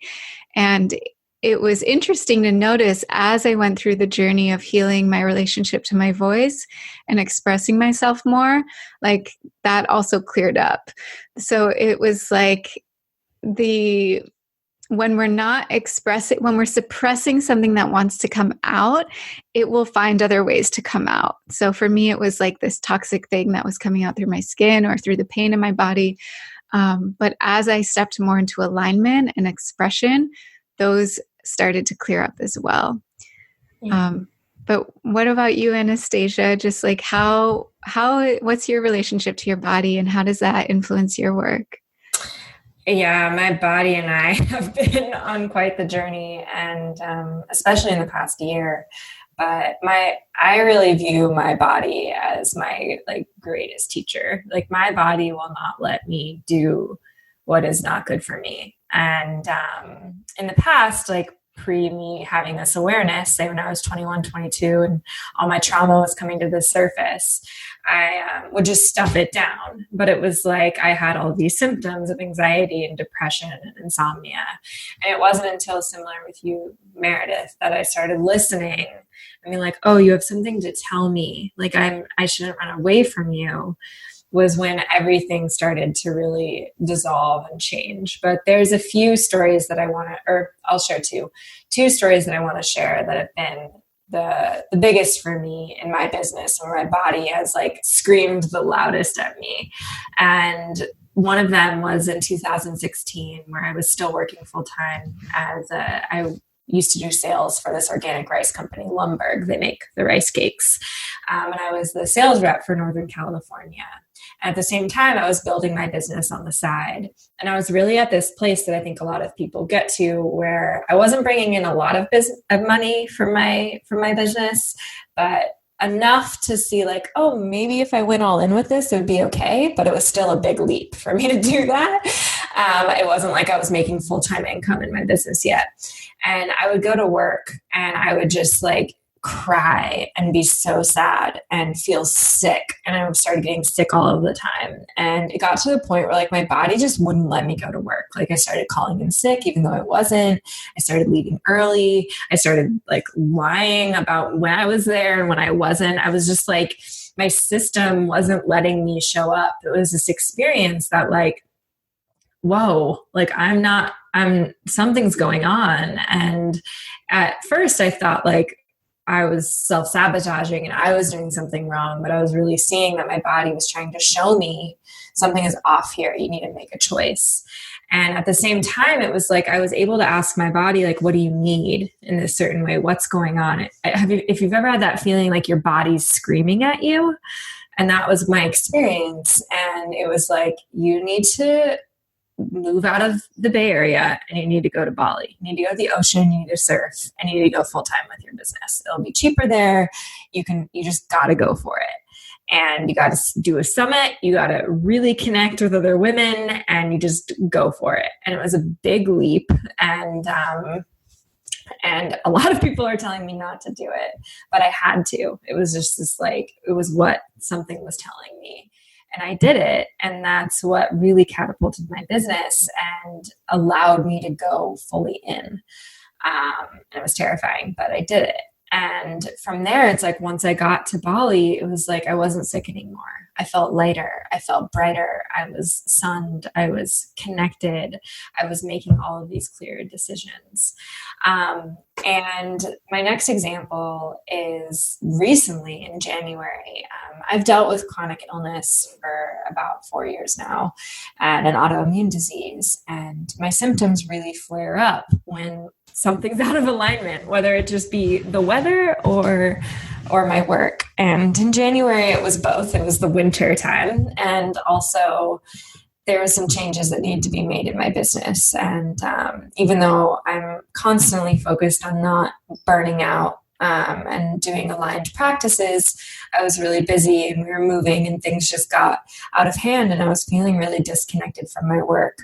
And it was interesting to notice as I went through the journey of healing my relationship to my voice and expressing myself more, like that also cleared up. So it was like when we're not expressing, when we're suppressing something that wants to come out, it will find other ways to come out. So for me, it was like this toxic thing that was coming out through my skin or through the pain in my body. But as I stepped more into alignment and expression, those started to clear up as well. Yeah. But what about you, Anastasia? Just like what's your relationship to your body and how does that influence your work? Yeah, my body and I have been on quite the journey, and especially in the past year. But I really view my body as my like greatest teacher. Like my body will not let me do what is not good for me. And in the past, like pre me having this awareness, say when I was 21, 22, and all my trauma was coming to the surface, I would just stuff it down. But it was like I had all these symptoms of anxiety and depression and insomnia. And it wasn't until, similar with you, Meredith, that I started listening. I mean, like, oh, you have something to tell me. Like I shouldn't run away from you. Was when everything started to really dissolve and change. But there's a few stories that I want to, or I'll share two stories that I want to share that have been the biggest for me in my business, where my body has like screamed the loudest at me. And one of them was in 2016, where I was still working full time I used to do sales for this organic rice company, Lumberg. They make the rice cakes. And I was the sales rep for Northern California. At the same time, I was building my business on the side. And I was really at this place that I think a lot of people get to, where I wasn't bringing in a lot of money for my business, but enough to see like, oh, maybe if I went all in with this, it would be okay. But it was still a big leap for me to do that. It wasn't like I was making full-time income in my business yet. And I would go to work and I would just like cry and be so sad and feel sick. And I started getting sick all of the time. And it got to the point where like my body just wouldn't let me go to work. Like I started calling in sick, even though I wasn't. I started leaving early. I started like lying about when I was there and when I wasn't. I was just like, my system wasn't letting me show up. It was this experience that like, whoa, like something's going on. And at first I thought like, I was self-sabotaging and I was doing something wrong, but I was really seeing that my body was trying to show me something is off here. You need to make a choice. And at the same time, it was like I was able to ask my body, like, what do you need in this certain way? What's going on? If you've ever had that feeling like your body's screaming at you, and that was my experience. And it was like, you need to move out of the Bay Area and you need to go to Bali. You need to go to the ocean, you need to surf, and you need to go full time with your business. It'll be cheaper there. You just got to go for it. And you got to do a summit. You got to really connect with other women and you just go for it. And it was a big leap. And a lot of people are telling me not to do it, but I had to. It was just this like, it was what something was telling me. And I did it. And that's what really catapulted my business and allowed me to go fully in. It was terrifying, but I did it. And from there, it's like once I got to Bali, it was like I wasn't sick anymore. I felt lighter. I felt brighter. I was sunned. I was connected. I was making all of these clear decisions. And my next example is recently in January. I've dealt with chronic illness for about 4 years now and an autoimmune disease. And my symptoms really flare up when something's out of alignment, whether it just be the weather or my work. And in January, it was both. It was the winter time. And also there were some changes that needed to be made in my business. And even though I'm constantly focused on not burning out and doing aligned practices, I was really busy and we were moving and things just got out of hand and I was feeling really disconnected from my work.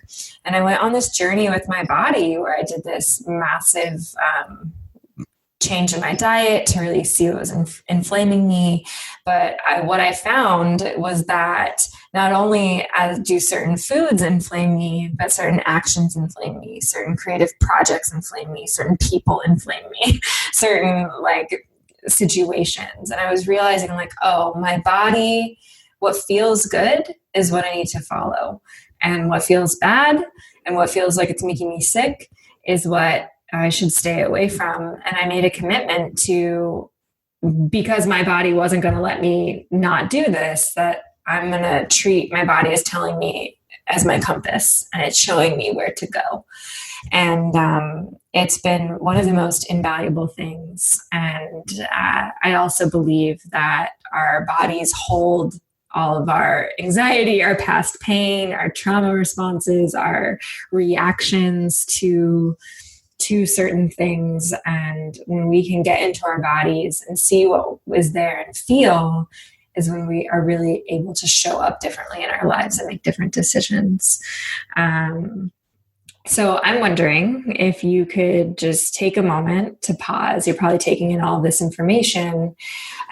And I went on this journey with my body where I did this massive change in my diet to really see what was inflaming me. But what I found was that not only do certain foods inflame me, but certain actions inflame me, certain creative projects inflame me, certain people inflame me, certain like situations. And I was realizing like, oh, my body, what feels good is what I need to follow. And what feels bad and what feels like it's making me sick is what I should stay away from. And I made a commitment to, because my body wasn't going to let me not do this, that I'm going to treat my body as telling me as my compass, and it's showing me where to go. And it's been one of the most invaluable things. And I also believe that our bodies hold all of our anxiety, our past pain, our trauma responses, our reactions to certain things. And when we can get into our bodies and see what is there and feel, is when we are really able to show up differently in our lives and make different decisions. So I'm wondering if you could just take a moment to pause. You're probably taking in all this information,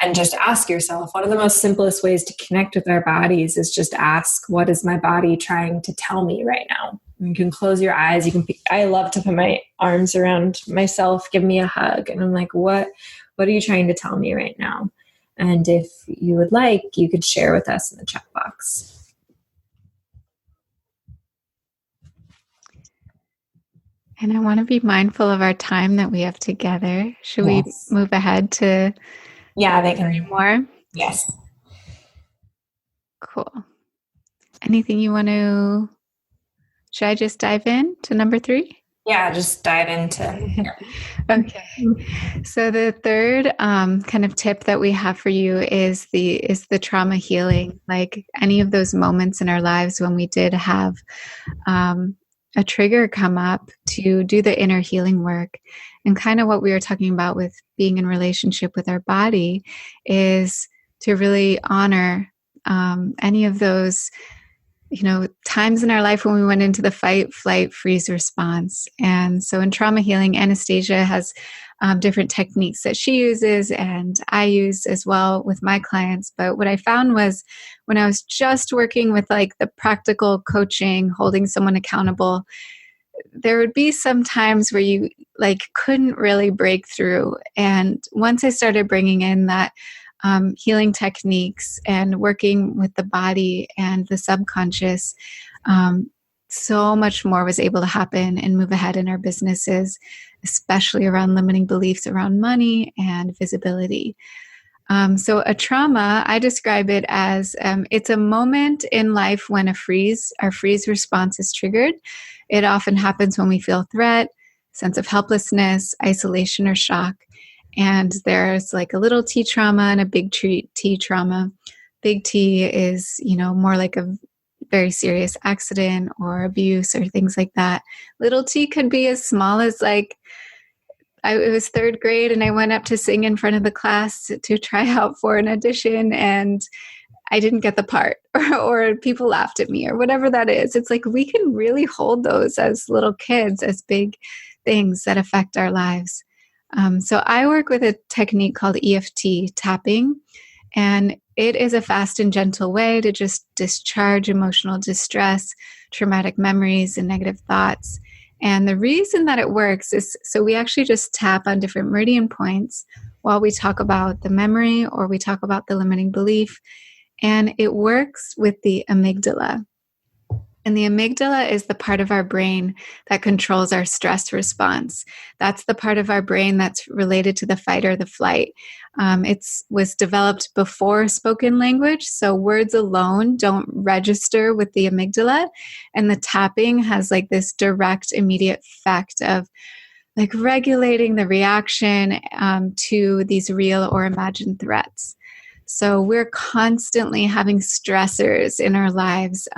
and just ask yourself, one of the most simplest ways to connect with our bodies is just ask, what is my body trying to tell me right now? You can close your eyes. I love to put my arms around myself, give me a hug. And I'm like, what are you trying to tell me right now? And if you would like, you could share with us in the chat box. And I want to be mindful of our time that we have together. Should we move ahead to they can more? Yes. Cool. Anything you want to, should I just dive in to number 3? Yeah, just dive into. Okay. So the third kind of tip that we have for you is the trauma healing. Like any of those moments in our lives when we did have a trigger come up, to do the inner healing work. And kind of what we were talking about with being in relationship with our body is to really honor any of those, times in our life when we went into the fight, flight, freeze response. And so in trauma healing, Anastasia has different techniques that she uses and I use as well with my clients. But what I found was when I was just working with like the practical coaching, holding someone accountable, there would be some times where you like couldn't really break through. And once I started bringing in that healing techniques and working with the body and the subconscious, so much more was able to happen and move ahead in our businesses, especially around limiting beliefs around money and visibility. So a trauma, I describe it as it's a moment in life when our freeze response is triggered. It often happens when we feel threat, sense of helplessness, isolation, or shock. And there's like a little T trauma and a big T trauma. Big T is, more like a very serious accident or abuse or things like that. Little T could be as small as like, it was 3rd grade and I went up to sing in front of the class to try out for an audition and I didn't get the part or people laughed at me or whatever that is. It's like we can really hold those as little kids as big things that affect our lives. So I work with a technique called EFT tapping, and it is a fast and gentle way to just discharge emotional distress, traumatic memories, and negative thoughts. And the reason that it works is so we actually just tap on different meridian points while we talk about the memory or we talk about the limiting belief. And it works with the amygdala. And the amygdala is the part of our brain that controls our stress response. That's the part of our brain that's related to the fight or the flight. It was developed before spoken language, so words alone don't register with the amygdala. And the tapping has like this direct, immediate effect of like regulating the reaction to these real or imagined threats. So we're constantly having stressors in our lives.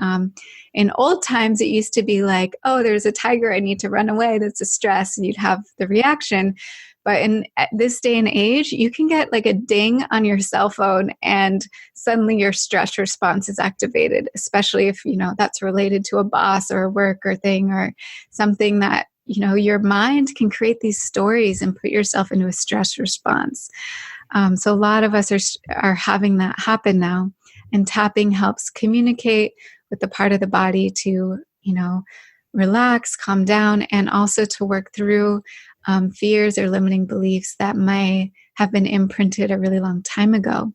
In old times, it used to be like, oh, there's a tiger, I need to run away. That's a stress. And you'd have the reaction. But in this day and age, you can get like a ding on your cell phone and suddenly your stress response is activated, especially if, that's related to a boss or a work or thing or something that your mind can create these stories and put yourself into a stress response. So a lot of us are having that happen now, and tapping helps communicate with the part of the body to, relax, calm down, and also to work through fears or limiting beliefs that may have been imprinted a really long time ago.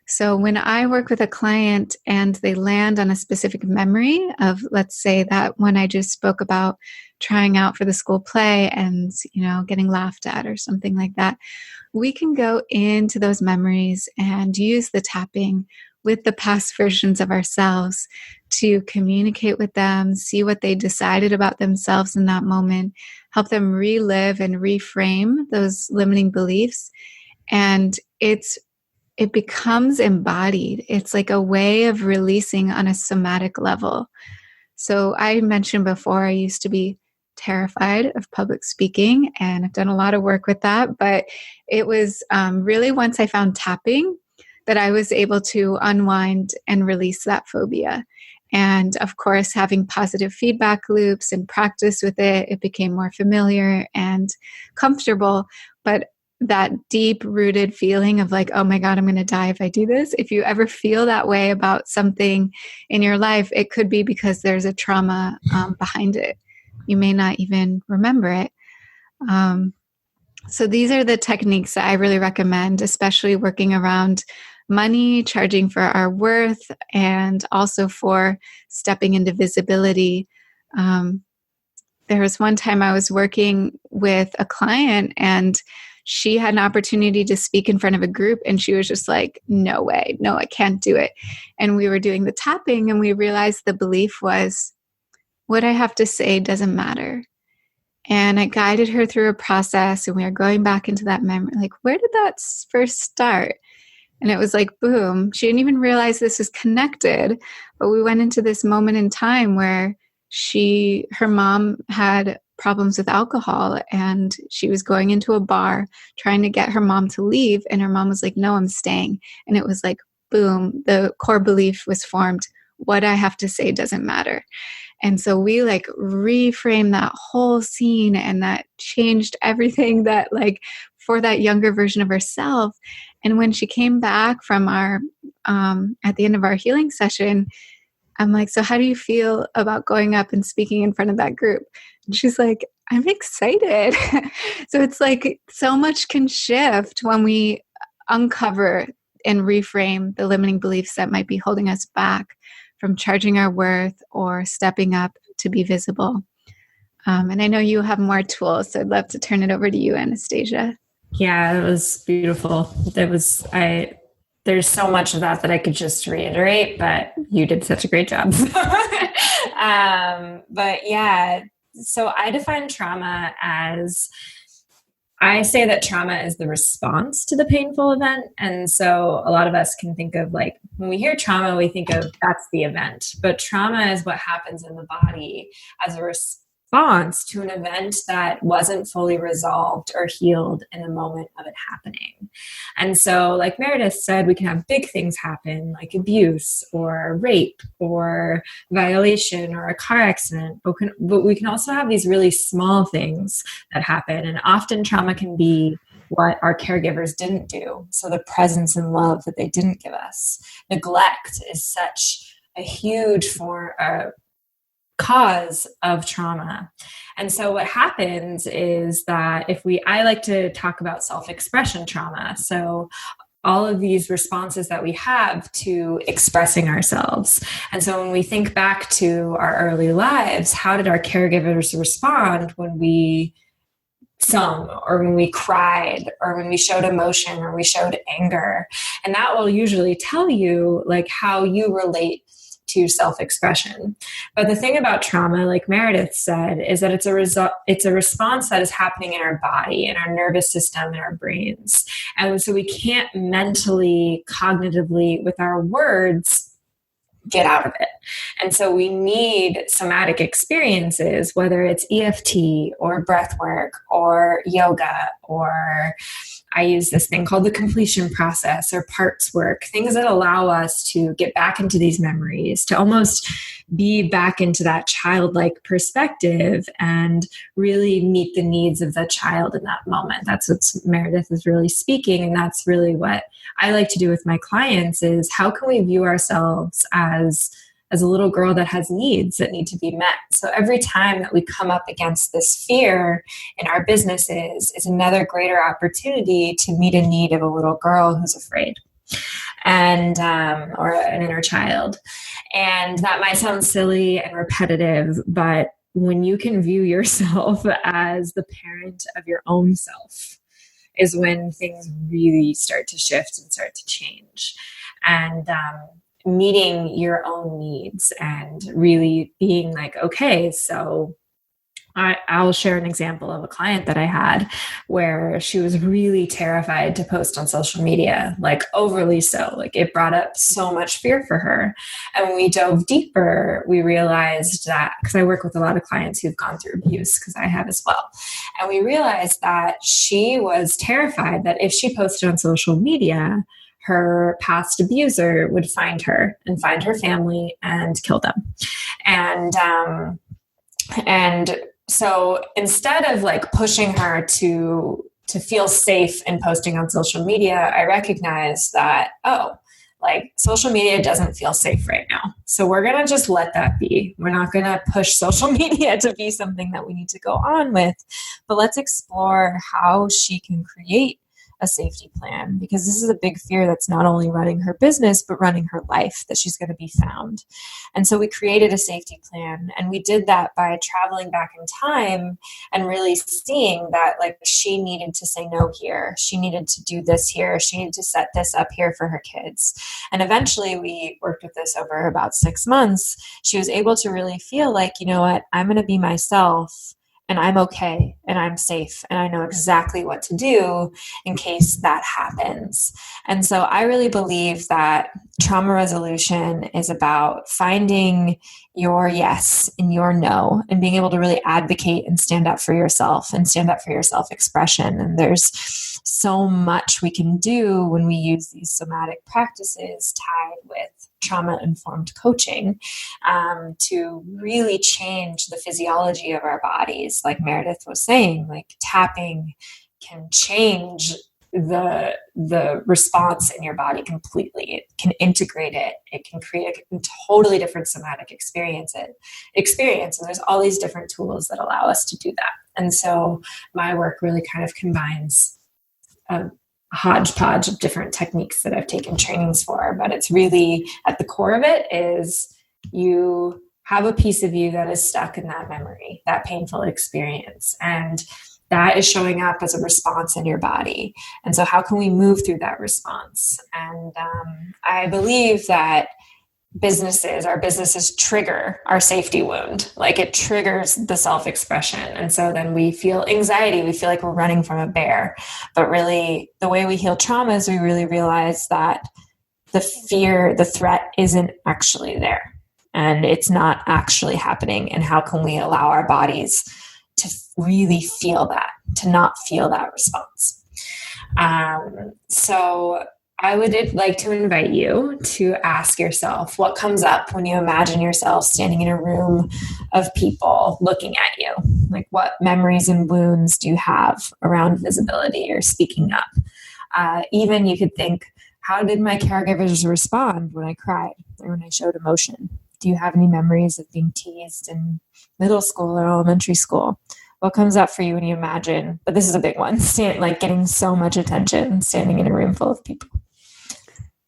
So when I work with a client and they land on a specific memory of, let's say, that one I just spoke about, trying out for the school play and, getting laughed at or something like that, we can go into those memories and use the tapping with the past versions of ourselves to communicate with them, see what they decided about themselves in that moment, help them relive and reframe those limiting beliefs. And it becomes embodied. It's like a way of releasing on a somatic level. So I mentioned before, I used to be terrified of public speaking, and I've done a lot of work with that. But it was really once I found tapping that I was able to unwind and release that phobia. And of course, having positive feedback loops and practice with it, it became more familiar and comfortable. But that deep-rooted feeling of like, oh my God, I'm going to die if I do this. If you ever feel that way about something in your life, it could be because there's a trauma behind it. You may not even remember it. So these are the techniques that I really recommend, especially working around money, charging for our worth, and also for stepping into visibility. There was one time I was working with a client and she had an opportunity to speak in front of a group, and she was just like, no way, no, I can't do it. And we were doing the tapping, and we realized the belief was, what I have to say doesn't matter. And I guided her through a process, and we are going back into that memory, like, where did that first start? And it was like, boom, she didn't even realize this was connected, but we went into this moment in time where her mom had problems with alcohol, and she was going into a bar trying to get her mom to leave, and her mom was like, no, I'm staying. And it was like, boom, the core belief was formed, what I have to say doesn't matter. And so we like reframed that whole scene, and that changed everything that like for that younger version of herself. And when she came back from our at the end of our healing session, I'm like, so how do you feel about going up and speaking in front of that group? And she's like, I'm excited. So it's like so much can shift when we uncover and reframe the limiting beliefs that might be holding us back from charging our worth or stepping up to be visible. And I know you have more tools, so I'd love to turn it over to you, Anastasia. Yeah, it was beautiful. There's so much of that I could just reiterate, but you did such a great job. But yeah, so I define trauma as, I say that trauma is the response to the painful event. And so a lot of us can think of like, when we hear trauma, we think of that's the event, but trauma is what happens in the body as a response to an event that wasn't fully resolved or healed in the moment of it happening. And so like Meredith said, we can have big things happen like abuse or rape or violation or a car accident, but we can also have these really small things that happen. And often trauma can be what our caregivers didn't do. So the presence and love that they didn't give us. Neglect is such a huge cause of trauma. And so what happens is that I like to talk about self-expression trauma. So all of these responses that we have to expressing ourselves. And so when we think back to our early lives, how did our caregivers respond when we sung or when we cried or when we showed emotion or we showed anger? And that will usually tell you like how you relate to self-expression. But the thing about trauma, like Meredith said, is that it's a response that is happening in our body, in our nervous system, in our brains. And so we can't mentally, cognitively, with our words, get out of it. And so we need somatic experiences, whether it's EFT or breath work or yoga, or I use this thing called the completion process or parts work, things that allow us to get back into these memories, to almost be back into that childlike perspective and really meet the needs of the child in that moment. That's what Meredith is really speaking. And that's really what I like to do with my clients is how can we view ourselves as a little girl that has needs that need to be met. So every time that we come up against this fear in our businesses is another greater opportunity to meet a need of a little girl who's afraid and or an inner child. And that might sound silly and repetitive, but when you can view yourself as the parent of your own self is when things really start to shift and start to change. And meeting your own needs and really being like, okay, so I'll share an example of a client that I had where she was really terrified to post on social media, like overly so. Like it brought up so much fear for her. And when we dove deeper, we realized that, because I work with a lot of clients who've gone through abuse, because I have as well. And we realized that she was terrified that if she posted on social media, her past abuser would find her and find her family and kill them. And so instead of like pushing her to feel safe in posting on social media, I recognized that, like social media doesn't feel safe right now. So we're going to just let that be. We're not going to push social media to be something that we need to go on with, but let's explore how she can create a safety plan, because this is a big fear that's not only running her business, but running her life, that she's going to be found. And so we created a safety plan, and we did that by traveling back in time and really seeing that like she needed to say no here. She needed to do this here. She needed to set this up here for her kids. And eventually we worked with this over about 6 months. She was able to really feel like, you know what, I'm going to be myself. And I'm okay, and I'm safe, and I know exactly what to do in case that happens. And so I really believe that trauma resolution is about finding your yes and your no, and being able to really advocate and stand up for yourself and stand up for your self-expression. And there's so much we can do when we use these somatic practices tied with trauma-informed coaching to really change the physiology of our bodies. Like Meredith was saying, like tapping can change the response in your body completely. It can integrate it. It can create a totally different somatic experience. And there's all these different tools that allow us to do that. And so my work really kind of combines a hodgepodge of different techniques that I've taken trainings for, but it's really at the core of it is you have a piece of you that is stuck in that memory, that painful experience, and that is showing up as a response in your body. And so how can we move through that response? And I believe that our businesses trigger our safety wound. Like it triggers the self-expression. And so then we feel anxiety. We feel like we're running from a bear. But really the way we heal trauma is we really realize that the fear, the threat isn't actually there. And it's not actually happening. And how can we allow our bodies to really feel that, to not feel that response? So I would like to invite you to ask yourself what comes up when you imagine yourself standing in a room of people looking at you. Like what memories and wounds do you have around visibility or speaking up? Even you could think, how did my caregivers respond when I cried or when I showed emotion? Do you have any memories of being teased in middle school or elementary school? What comes up for you when you imagine, but this is a big one, like getting so much attention, standing in a room full of people?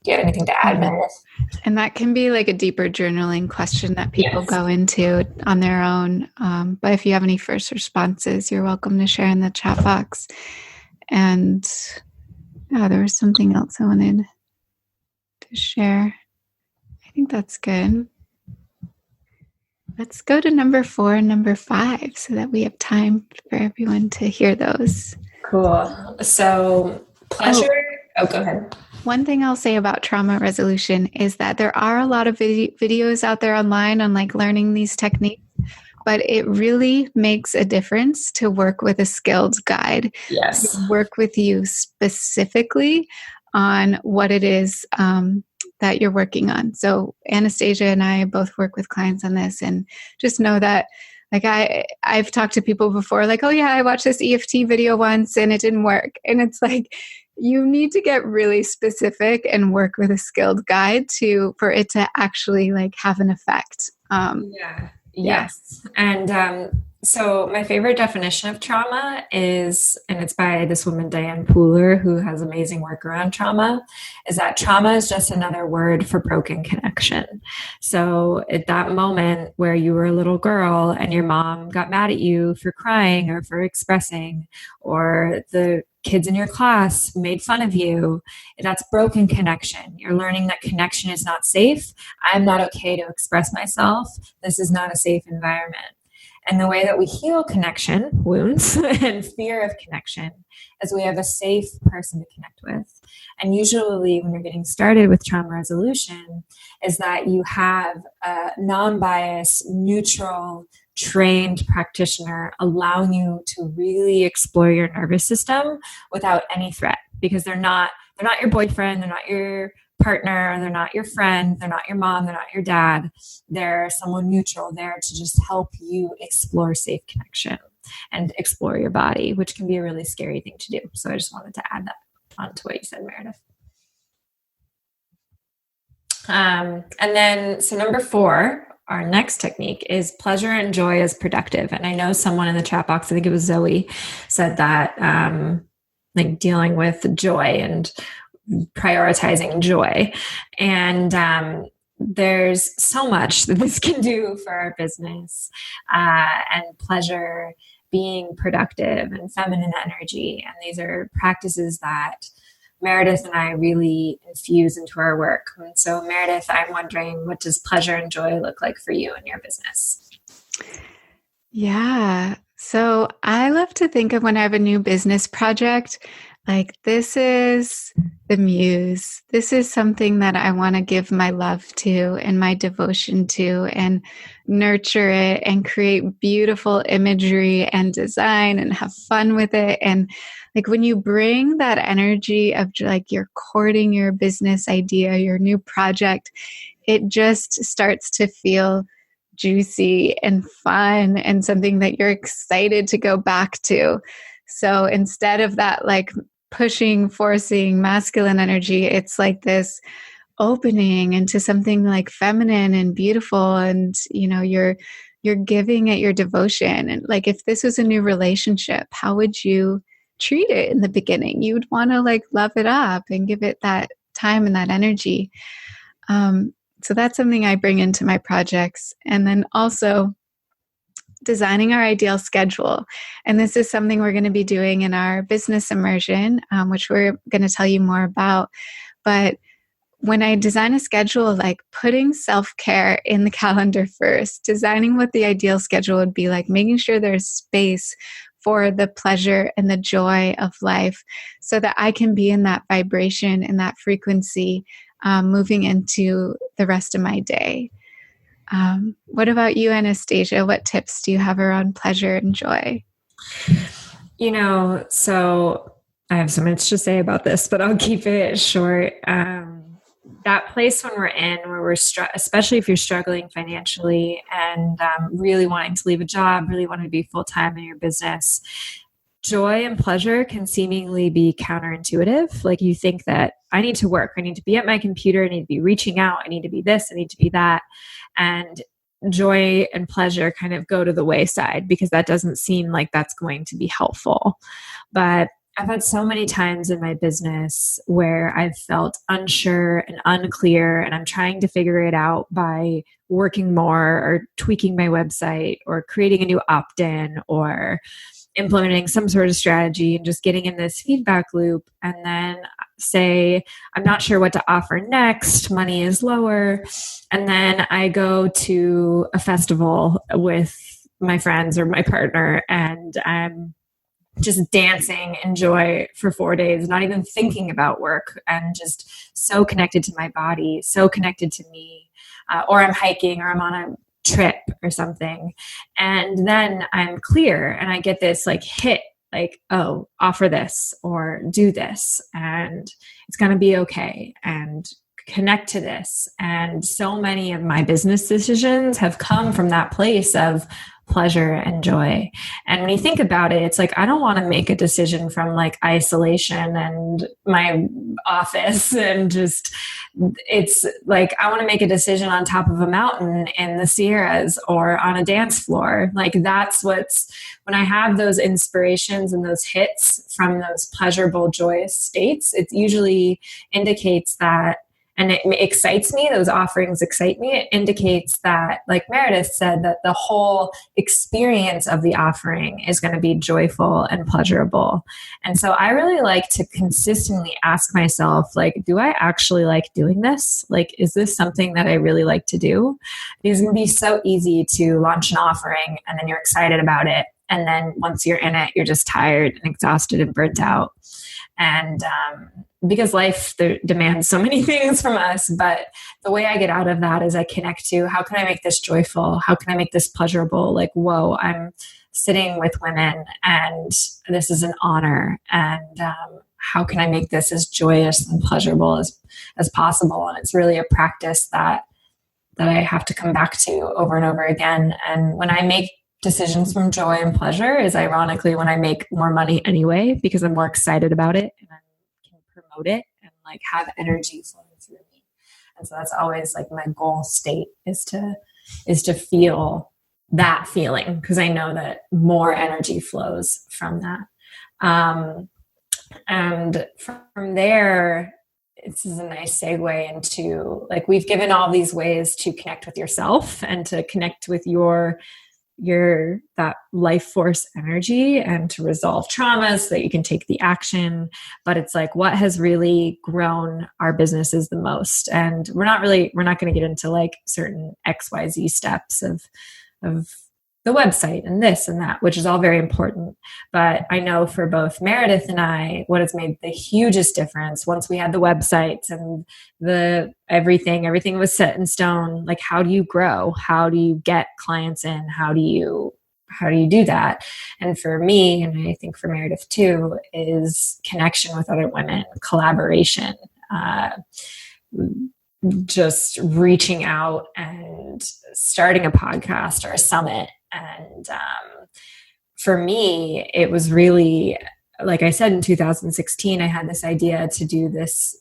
Do you have anything to add, Meredith? And that can be like a deeper journaling question that people go into on their own. But if you have any first responses, you're welcome to share in the chat box. And there was something else I wanted to share. I think that's good. Let's go to number 4 and number 5 so that we have time for everyone to hear those. Cool. So pleasure. Oh, go ahead. one thing I'll say about trauma resolution is that there are a lot of videos out there online on like learning these techniques, but it really makes a difference to work with a skilled guide. Yes. To work with you specifically on what it is that you're working on. So Anastasia and I both work with clients on this, and just know that like I've talked to people before, like, oh yeah, I watched this EFT video once and it didn't work. And it's like, you need to get really specific and work with a skilled guide for it to actually like have an effect. Yes. And so my favorite definition of trauma is, and it's by this woman, Diane Pooler, who has amazing work around trauma, is that trauma is just another word for broken connection. So at that moment where you were a little girl and your mom got mad at you for crying or for expressing, or the kids in your class made fun of you, that's broken connection. You're learning that connection is not safe. I'm not okay to express myself. This is not a safe environment. And the way that we heal connection wounds and fear of connection is we have a safe person to connect with. And usually when you're getting started with trauma resolution is that you have a non-biased, neutral, trained practitioner allowing you to really explore your nervous system without any threat, because they're not your boyfriend, they're not your partner, they're not your friend, they're not your mom, they're not your dad. They're someone neutral there to just help you explore safe connection and explore your body, which can be a really scary thing to do. So I just wanted to add that onto what you said, Meredith. And then, so number 4, our next technique is pleasure and joy as productive. And I know someone in the chat box, I think it was Zoe, said that like dealing with joy and prioritizing joy. And there's so much that this can do for our business, and pleasure, being productive, and feminine energy. And these are practices that Meredith and I really infuse into our work. And so Meredith, I'm wondering, what does pleasure and joy look like for you in your business? Yeah. So I love to think of when I have a new business project, like this is the muse. This is something that I want to give my love to and my devotion to and nurture it and create beautiful imagery and design and have fun with it. And like when you bring that energy of like you're courting your business idea, your new project, it just starts to feel juicy and fun and something that you're excited to go back to. So instead of that like pushing, forcing masculine energy, it's like this opening into something like feminine and beautiful, and you know, you're giving it your devotion. And like if this was a new relationship, how would you treat it in the beginning? You would want to like love it up and give it that time and that energy. So that's something I bring into my projects. And then also designing our ideal schedule. And this is something we're going to be doing in our business immersion, which we're going to tell you more about. But when I design a schedule, like putting self-care in the calendar first, designing what the ideal schedule would be like, making sure there's space for the pleasure and the joy of life so that I can be in that vibration and that frequency moving into the rest of my day. What about you, Anastasia? What tips do you have around pleasure and joy? You know, so I have so much to say about this, but I'll keep it short. That place when we're in, where we're especially if you're struggling financially and really wanting to leave a job, really wanting to be full-time in your business, joy and pleasure can seemingly be counterintuitive. Like you think that I need to work, I need to be at my computer, I need to be reaching out, I need to be this, I need to be that. And joy and pleasure kind of go to the wayside because that doesn't seem like that's going to be helpful. But I've had so many times in my business where I've felt unsure and unclear, and I'm trying to figure it out by working more or tweaking my website or creating a new opt-in or implementing some sort of strategy and just getting in this feedback loop, and then say, I'm not sure what to offer next. Money is lower. And then I go to a festival with my friends or my partner, and I'm just dancing in joy for 4 days, not even thinking about work, and just so connected to my body, so connected to me. Or I'm hiking, or I'm on a trip or something. And then I'm clear and I get this like hit, like, oh, offer this or do this, and it's going to be okay, and connect to this. And so many of my business decisions have come from that place of pleasure and joy. And when you think about it, it's like, I don't want to make a decision from like isolation and my office, and just, it's like, I want to make a decision on top of a mountain in the Sierras or on a dance floor. Like, that's what's, when I have those inspirations and those hits from those pleasurable, joyous states, it usually indicates that, and it excites me, those offerings excite me. It indicates that, like Meredith said, that the whole experience of the offering is going to be joyful and pleasurable. And so I really like to consistently ask myself, like, do I actually like doing this? Like, is this something that I really like to do? Because it can be so easy to launch an offering and then you're excited about it. And then once you're in it, you're just tired and exhausted and burnt out. And because life demands so many things from us, but the way I get out of that is I connect to, how can I make this joyful? How can I make this pleasurable? Like, whoa, I'm sitting with women and this is an honor. And how can I make this as joyous and pleasurable as possible? And it's really a practice that I have to come back to over and over again. And when I make decisions from joy and pleasure is ironically when I make more money anyway, because I'm more excited about it and I can promote it and like have energy flowing through me. And so that's always like my goal state is to feel that feeling, because I know that more energy flows from that. And from there, this is a nice segue into, like, we've given all these ways to connect with yourself and to connect with your that life force energy and to resolve traumas so that you can take the action. But it's like, what has really grown our businesses the most? And we're not going to get into like certain XYZ steps of the website and this and that, which is all very important. But I know for both Meredith and I, what has made the hugest difference once we had the websites and everything was set in stone. Like, how do you grow? How do you get clients in? How do you do that? And for me, and I think for Meredith too, is connection with other women, collaboration, just reaching out and starting a podcast or a summit. And for me, it was really, like I said, in 2016, I had this idea to do this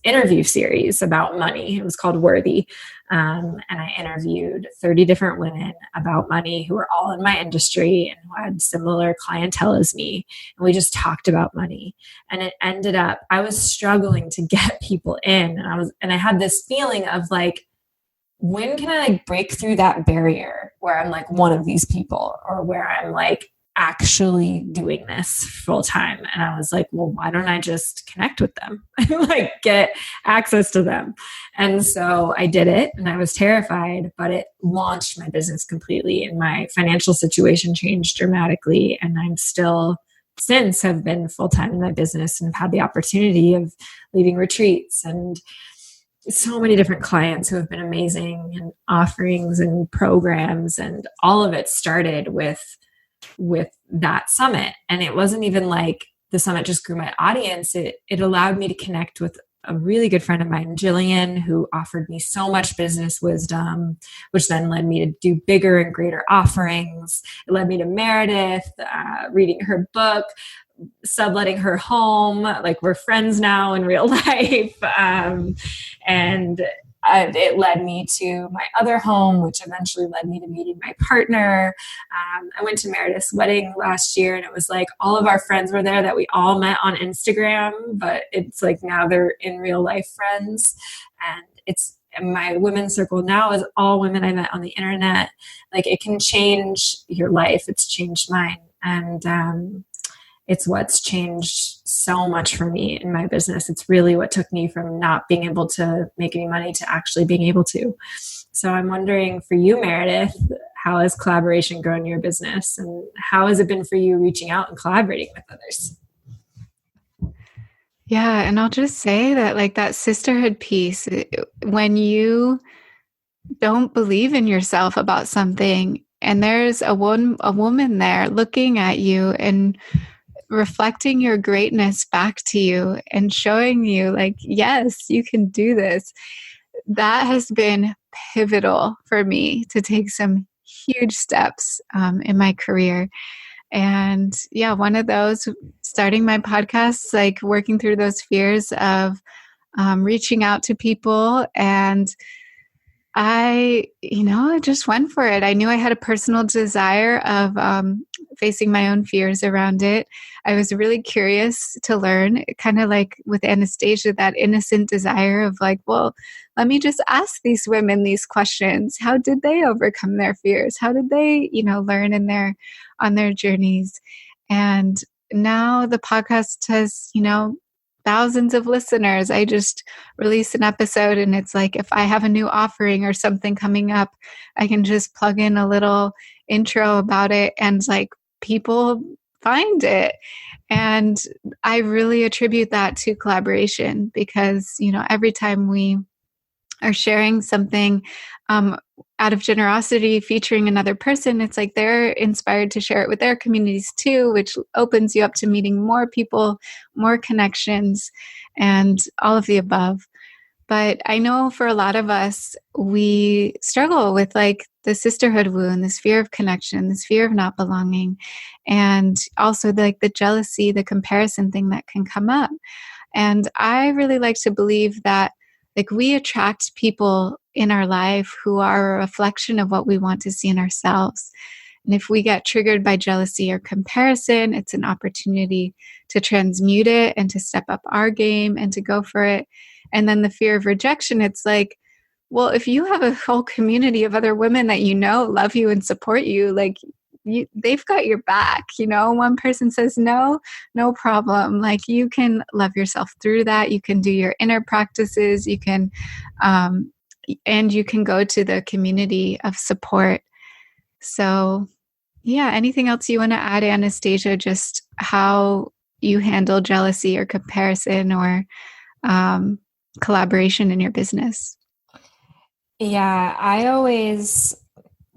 interview series about money. It was called Worthy. And I interviewed 30 different women about money who were all in my industry and who had similar clientele as me. And we just talked about money. And it ended up, I was struggling to get people in. And I had this feeling of like, when can I like break through that barrier where I'm like one of these people, or where I'm like actually doing this full time? And I was like, well, why don't I just connect with them and like get access to them? And so I did it, and I was terrified, but it launched my business completely, and my financial situation changed dramatically. And I'm still since have been full time in my business and have had the opportunity of leading retreats and so many different clients who have been amazing, and offerings and programs, and all of it started with that summit. And it wasn't even like the summit just grew my audience. It allowed me to connect with a really good friend of mine, Jillian, who offered me so much business wisdom, which then led me to do bigger and greater offerings. It led me to Meredith, reading her book, subletting her home. Like, we're friends now in real life. And it led me to my other home, which eventually led me to meeting my partner. I went to Meredith's wedding last year, and it was like all of our friends were there that we all met on Instagram, but it's like now they're in real life friends. And my women's circle now is all women I met on the internet. Like, it can change your life. It's changed mine. And it's what's changed so much for me in my business. It's really what took me from not being able to make any money to actually being able to. So I'm wondering for you, Meredith, how has collaboration grown your business, and how has it been for you reaching out and collaborating with others? Yeah. And I'll just say that like that sisterhood piece, when you don't believe in yourself about something and there's a woman there looking at you and reflecting your greatness back to you and showing you like, yes, you can do this. That has been pivotal for me to take some huge steps in my career. And yeah, one of those, starting my podcast, like working through those fears of reaching out to people. And I just went for it. I knew I had a personal desire of facing my own fears around it. I was really curious to learn, kind of like with Anastasia, that innocent desire of like, well, let me just ask these women these questions. How did they overcome their fears? How did they, learn on their journeys? And now the podcast has, thousands of listeners. I just release an episode and it's like, if I have a new offering or something coming up, I can just plug in a little intro about it and like people find it. And I really attribute that to collaboration because, every time we are sharing something out of generosity, featuring another person, it's like they're inspired to share it with their communities too, which opens you up to meeting more people, more connections, and all of the above. But I know for a lot of us, we struggle with like the sisterhood wound, this fear of connection, this fear of not belonging, and also like the jealousy, the comparison thing that can come up. And I really like to believe that like we attract people in our life who are a reflection of what we want to see in ourselves. And if we get triggered by jealousy or comparison, it's an opportunity to transmute it and to step up our game and to go for it. And then the fear of rejection, it's like, well, if you have a whole community of other women that love you and support you, like they've got your back. One person says no problem. Like you can love yourself through that. You can do your inner practices. You can, and you can go to the community of support. So yeah, anything else you want to add, Anastasia, just how you handle jealousy or comparison or collaboration in your business? Yeah,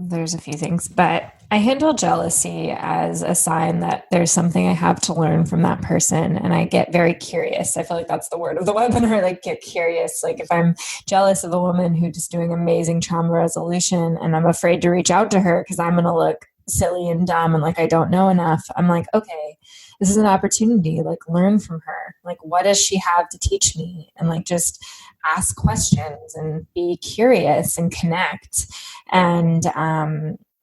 there's a few things, but I handle jealousy as a sign that there's something I have to learn from that person. And I get very curious. I feel like that's the word of the webinar, like get curious. Like if I'm jealous of a woman who's just doing amazing trauma resolution and I'm afraid to reach out to her because I'm going to look silly and dumb and like I don't know enough, I'm like, okay, this is an opportunity, like learn from her. Like what does she have to teach me? And like just ask questions and be curious and connect. And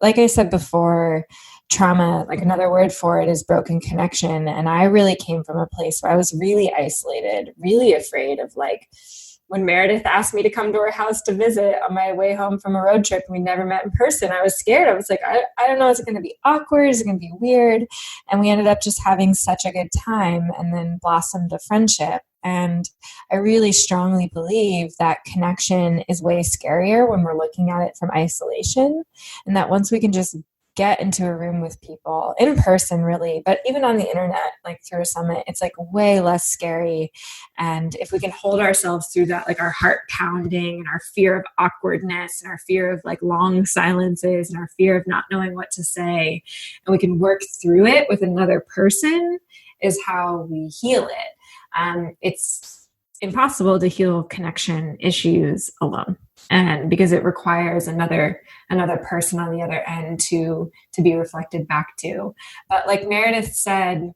like I said before, trauma, like another word for it is broken connection. And I really came from a place where I was really isolated, really afraid of like, when Meredith asked me to come to her house to visit on my way home from a road trip, and we never met in person, I was scared. I was like, I don't know, is it going to be awkward? Is it going to be weird? And we ended up just having such a good time and then blossomed a friendship. And I really strongly believe that connection is way scarier when we're looking at it from isolation. And that once we can just get into a room with people in person, really, but even on the internet, like through a summit, it's like way less scary. And if we can hold ourselves through that, like our heart pounding and our fear of awkwardness and our fear of like long silences and our fear of not knowing what to say, and we can work through it with another person, is how we heal it. It's impossible to heal connection issues alone, and because it requires another person on the other end to be reflected back to. But like Meredith said,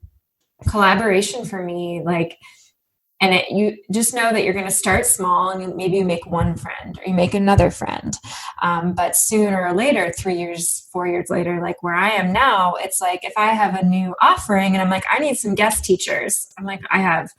collaboration for me, like, and you just know that you're going to start small, and maybe you make one friend or you make another friend. But sooner or later, 3 years, 4 years later, like where I am now, it's like if I have a new offering and I'm like, I need some guest teachers. I'm like, I have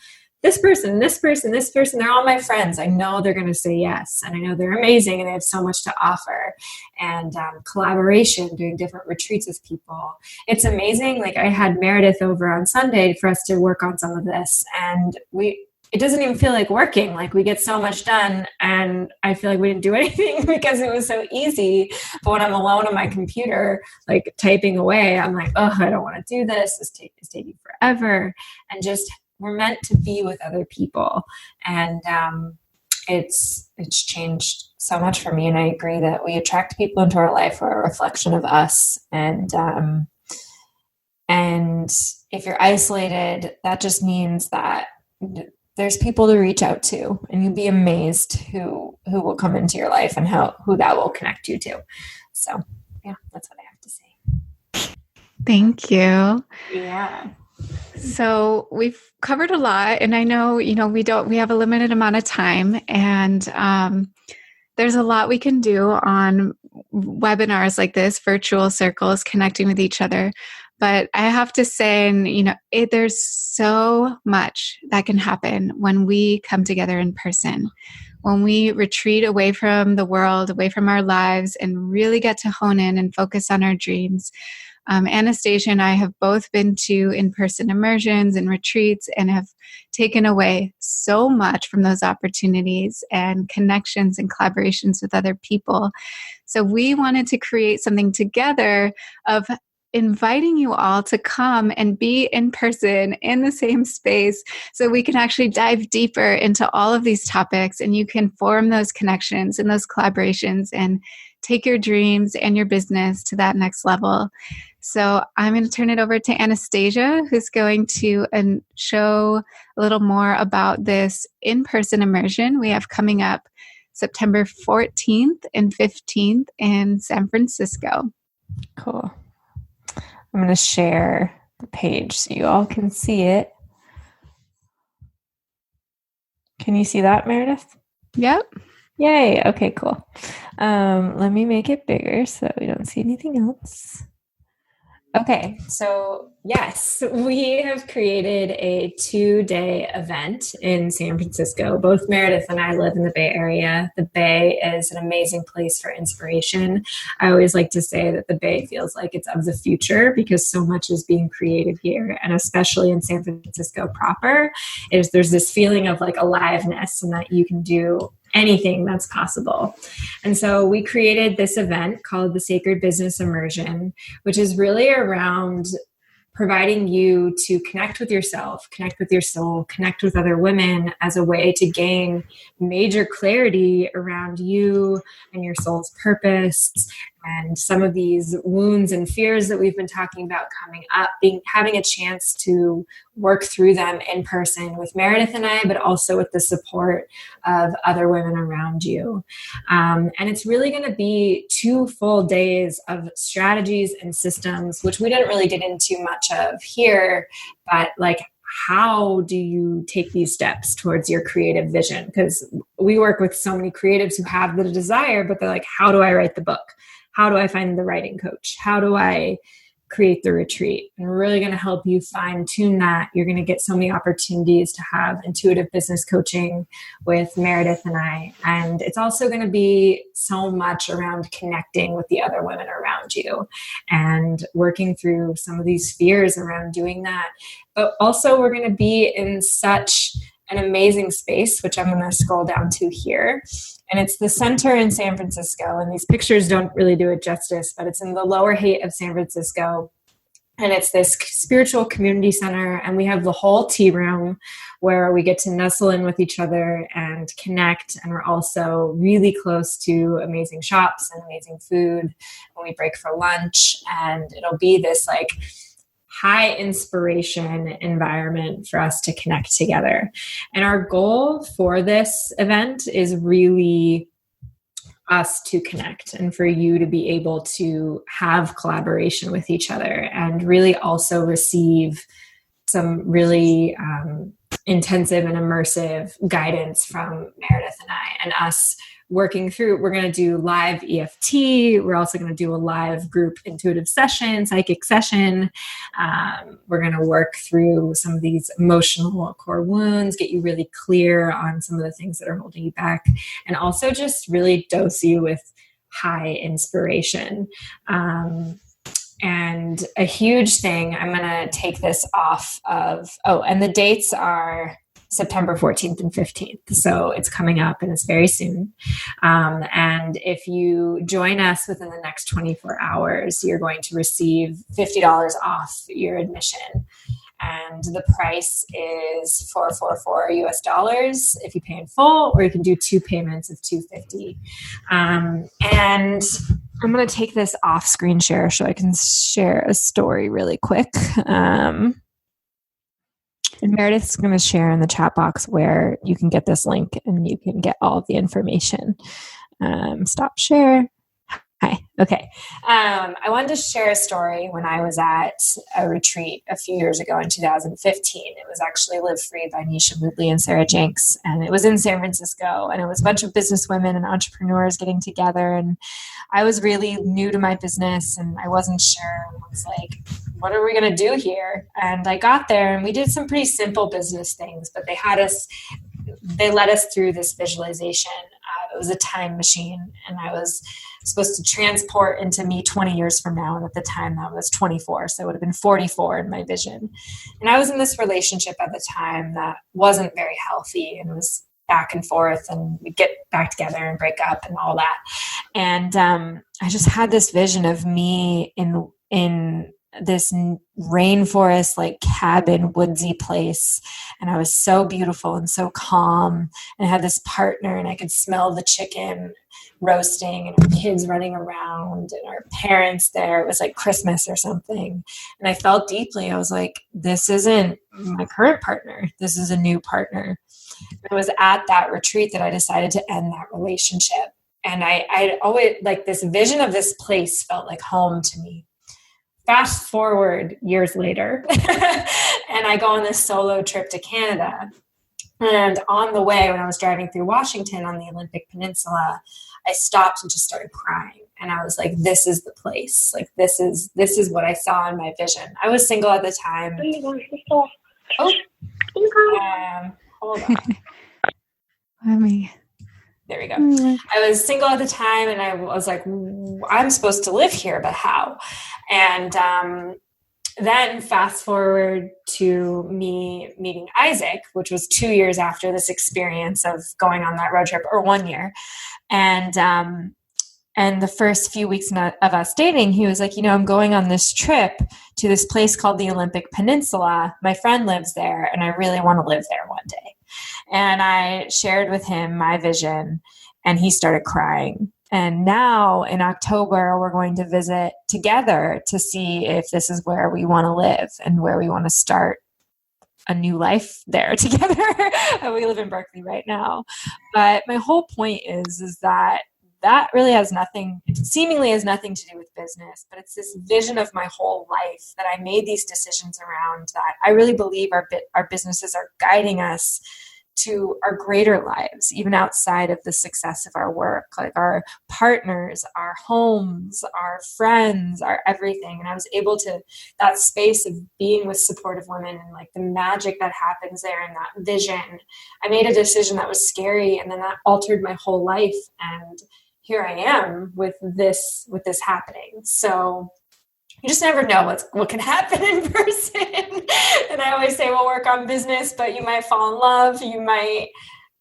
this person, they're all my friends. I know they're going to say yes. And I know they're amazing and they have so much to offer. And collaboration, doing different retreats with people. It's amazing. Like I had Meredith over on Sunday for us to work on some of this. And it doesn't even feel like working. Like we get so much done and I feel like we didn't do anything because it was so easy. But when I'm alone on my computer, like typing away, I'm like, oh, I don't want to do this. It's taking forever. And just, we're meant to be with other people. And it's changed so much for me. And I agree that we attract people into our life who are a reflection of us. And if you're isolated, that just means that there's people to reach out to, and you'd be amazed who will come into your life and who that will connect you to. So yeah, that's what I have to say. Thank you. Yeah. So we've covered a lot, and I know, we have a limited amount of time, and there's a lot we can do on webinars like this, virtual circles, connecting with each other. But I have to say, there's so much that can happen when we come together in person, when we retreat away from the world, away from our lives, and really get to hone in and focus on our dreams. Anastasia and I have both been to in-person immersions and retreats and have taken away so much from those opportunities and connections and collaborations with other people. So we wanted to create something together of inviting you all to come and be in person in the same space so we can actually dive deeper into all of these topics, and you can form those connections and those collaborations and take your dreams and your business to that next level. So I'm going to turn it over to Anastasia, who's going to show a little more about this in-person immersion we have coming up September 14th and 15th in San Francisco. Cool. I'm going to share the page so you all can see it. Can you see that, Meredith? Yep. Yay. Okay, cool. Let me make it bigger so we don't see anything else. Okay, so yes, we have created a 2-day event in San Francisco. Both Meredith and I live in the Bay Area. The Bay is an amazing place for inspiration. I always like to say that the Bay feels like it's of the future because so much is being created here, and especially in San Francisco proper, there's this feeling of like aliveness and that you can do anything that's possible. And so we created this event called the Sacred Business Immersion, which is really around providing you to connect with yourself, connect with your soul, connect with other women as a way to gain major clarity around you and your soul's purpose and some of these wounds and fears that we've been talking about coming up, having a chance to work through them in person with Meredith and I, but also with the support of other women around you. And it's really going to be 2 full days of strategies and systems, which we didn't really get into much of here, but like, how do you take these steps towards your creative vision? Because we work with so many creatives who have the desire, but they're like, how do I write the book? How do I find the writing coach? How do I create the retreat? And we're really going to help you fine tune that. You're going to get so many opportunities to have intuitive business coaching with Meredith and I. And it's also going to be so much around connecting with the other women around you and working through some of these fears around doing that. But also we're going to be in such an amazing space, which I'm going to scroll down to here. And it's the center in San Francisco. And these pictures don't really do it justice, but it's in the lower Haight of San Francisco. And it's this spiritual community center. And we have the whole tea room where we get to nestle in with each other and connect. And we're also really close to amazing shops and amazing food when we break for lunch. And it'll be this like high inspiration environment for us to connect together. And our goal for this event is really us to connect and for you to be able to have collaboration with each other and really also receive some really intensive and immersive guidance from Meredith and I, and us working through. We're going to do live EFT. We're also going to do a live group intuitive session, psychic session. We're going to work through some of these emotional core wounds, get you really clear on some of the things that are holding you back, and also just really dose you with high inspiration. And a huge thing, I'm going to take this off of, and the dates are September 14th and 15th. So it's coming up and it's very soon. And if you join us within the next 24 hours, you're going to receive $50 off your admission. And the price is $444 US if you pay in full, or you can do 2 payments of $250. And I'm going to take this off screen share so I can share a story really quick. And Meredith's going to share in the chat box where you can get this link and you can get all of the information. Stop share. Hi. Okay. I wanted to share a story when I was at a retreat a few years ago in 2015. It was actually Live Free by Nisha Moodley and Sarah Jenks. And it was in San Francisco. And it was a bunch of business women and entrepreneurs getting together. And I was really new to my business and I wasn't sure. I was like, what are we going to do here? And I got there and we did some pretty simple business things, but they led us through this visualization. It was a time machine and I was supposed to transport into me 20 years from now. And at the time that was 24. So it would have been 44 in my vision. And I was in this relationship at the time that wasn't very healthy and it was back and forth and we'd get back together and break up and all that. And I just had this vision of me in this rainforest, like cabin, woodsy place. And I was so beautiful and so calm. And I had this partner and I could smell the chicken roasting and our kids running around and our parents there. It was like Christmas or something. And I felt deeply, I was like, this isn't my current partner. This is a new partner. It was at that retreat that I decided to end that relationship. And I'd always, like, this vision of this place felt like home to me. Fast forward years later, and I go on this solo trip to Canada. And on the way, when I was driving through Washington on the Olympic Peninsula, I stopped and just started crying. And I was like, this is the place. Like, this is what I saw in my vision. I was single at the time. Hold on. Let me. There we go. I was single at the time and I was like, I'm supposed to live here, but how? And then fast forward to me meeting Isaac, which was 2 years after this experience of going on that road trip, or 1 year. And the first few weeks of us dating, he was like, I'm going on this trip to this place called the Olympic Peninsula. My friend lives there and I really want to live there one day. And I shared with him my vision and he started crying. And now in October, we're going to visit together to see if this is where we want to live and where we want to start a new life there together. We live in Berkeley right now. But my whole point is that really seemingly has nothing to do with business, but it's this vision of my whole life that I made these decisions around, that I really believe our businesses are guiding us to our greater lives, even outside of the success of our work, like our partners, our homes, our friends, our everything. And I was able to, that space of being with supportive women and like the magic that happens there in that vision, I made a decision that was scary, and then that altered my whole life. And here I am with this happening. So you just never know what can happen in person. And I always say, we'll work on business, but you might fall in love. You might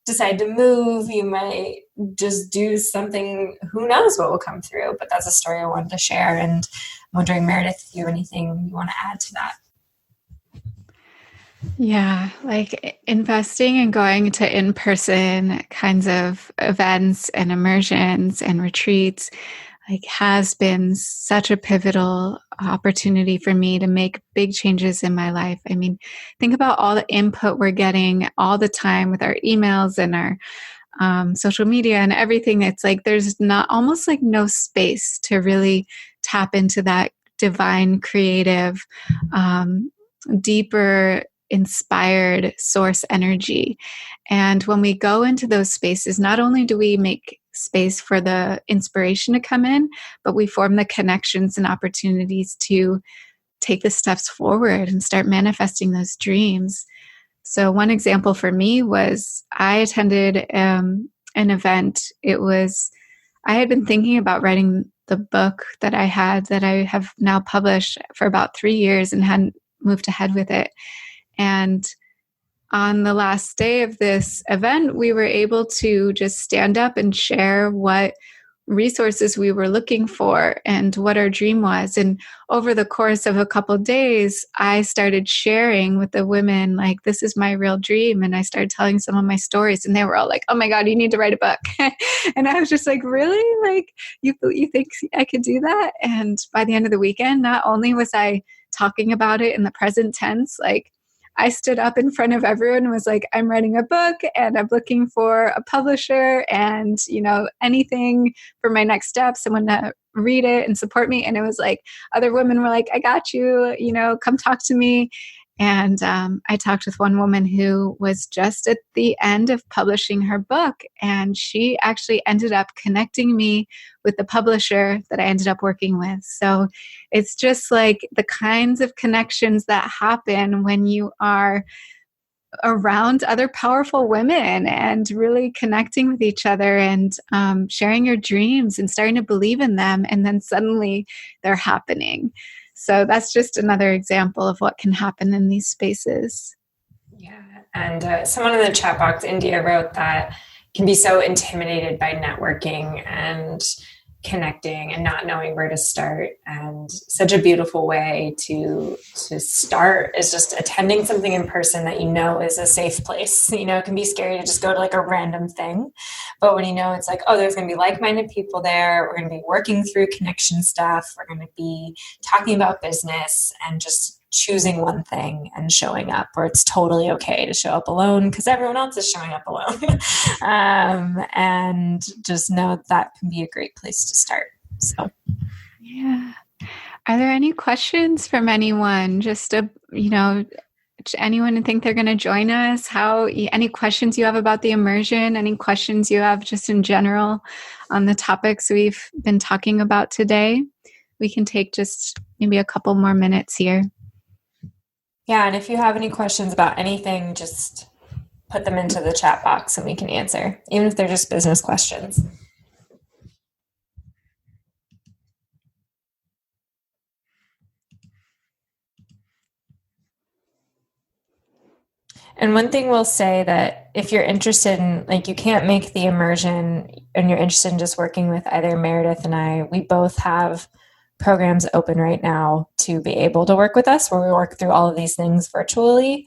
decide to move. You might just do something. Who knows what will come through? But that's a story I wanted to share. And I'm wondering, Meredith, if you have anything you want to add to that? Yeah, like investing and going to in-person kinds of events and immersions and retreats like has been such a pivotal opportunity for me to make big changes in my life. I mean, think about all the input we're getting all the time with our emails and our social media and everything. It's like there's not almost like no space to really tap into that divine, creative, deeper, inspired source energy. And when we go into those spaces, not only do we make space for the inspiration to come in, but we form the connections and opportunities to take the steps forward and start manifesting those dreams. So one example for me was I attended an event. I had been thinking about writing the book that I have now published for about 3 years and hadn't moved ahead with it. And on the last day of this event, we were able to just stand up and share what resources we were looking for and what our dream was. And over the course of a couple of days, I started sharing with the women, like, this is my real dream. And I started telling some of my stories, and they were all like, oh my God, you need to write a book. And I was just like, really? Like, you think I could do that? And by the end of the weekend, not only was I talking about it in the present tense, like, I stood up in front of everyone and was like, I'm writing a book and I'm looking for a publisher and, anything for my next step, someone to read it and support me. And it was like, other women were like, I got you, come talk to me. And I talked with one woman who was just at the end of publishing her book, and she actually ended up connecting me with the publisher that I ended up working with. So it's just like the kinds of connections that happen when you are around other powerful women and really connecting with each other and sharing your dreams and starting to believe in them. And then suddenly they're happening. So that's just another example of what can happen in these spaces. Yeah. And someone in the chat box, India, wrote that can be so intimidated by networking and connecting and not knowing where to start. And such a beautiful way to start is just attending something in person that is a safe place. It can be scary to just go to like a random thing, but when it's like, oh, there's going to be like-minded people there, we're going to be working through connection stuff, we're going to be talking about business, and just choosing one thing and showing up, where it's totally okay to show up alone because everyone else is showing up alone. And just know that can be a great place to start. So, yeah. Are there any questions from anyone? Just anyone who think they're going to join us? Any questions you have about the immersion? Any questions you have just in general on the topics we've been talking about today? We can take just maybe a couple more minutes here. Yeah, and if you have any questions about anything, just put them into the chat box and we can answer, even if they're just business questions. And one thing we'll say, that if you're interested in, you can't make the immersion and you're interested in just working with either Meredith and I, we both have programs open right now to be able to work with us, where we work through all of these things virtually.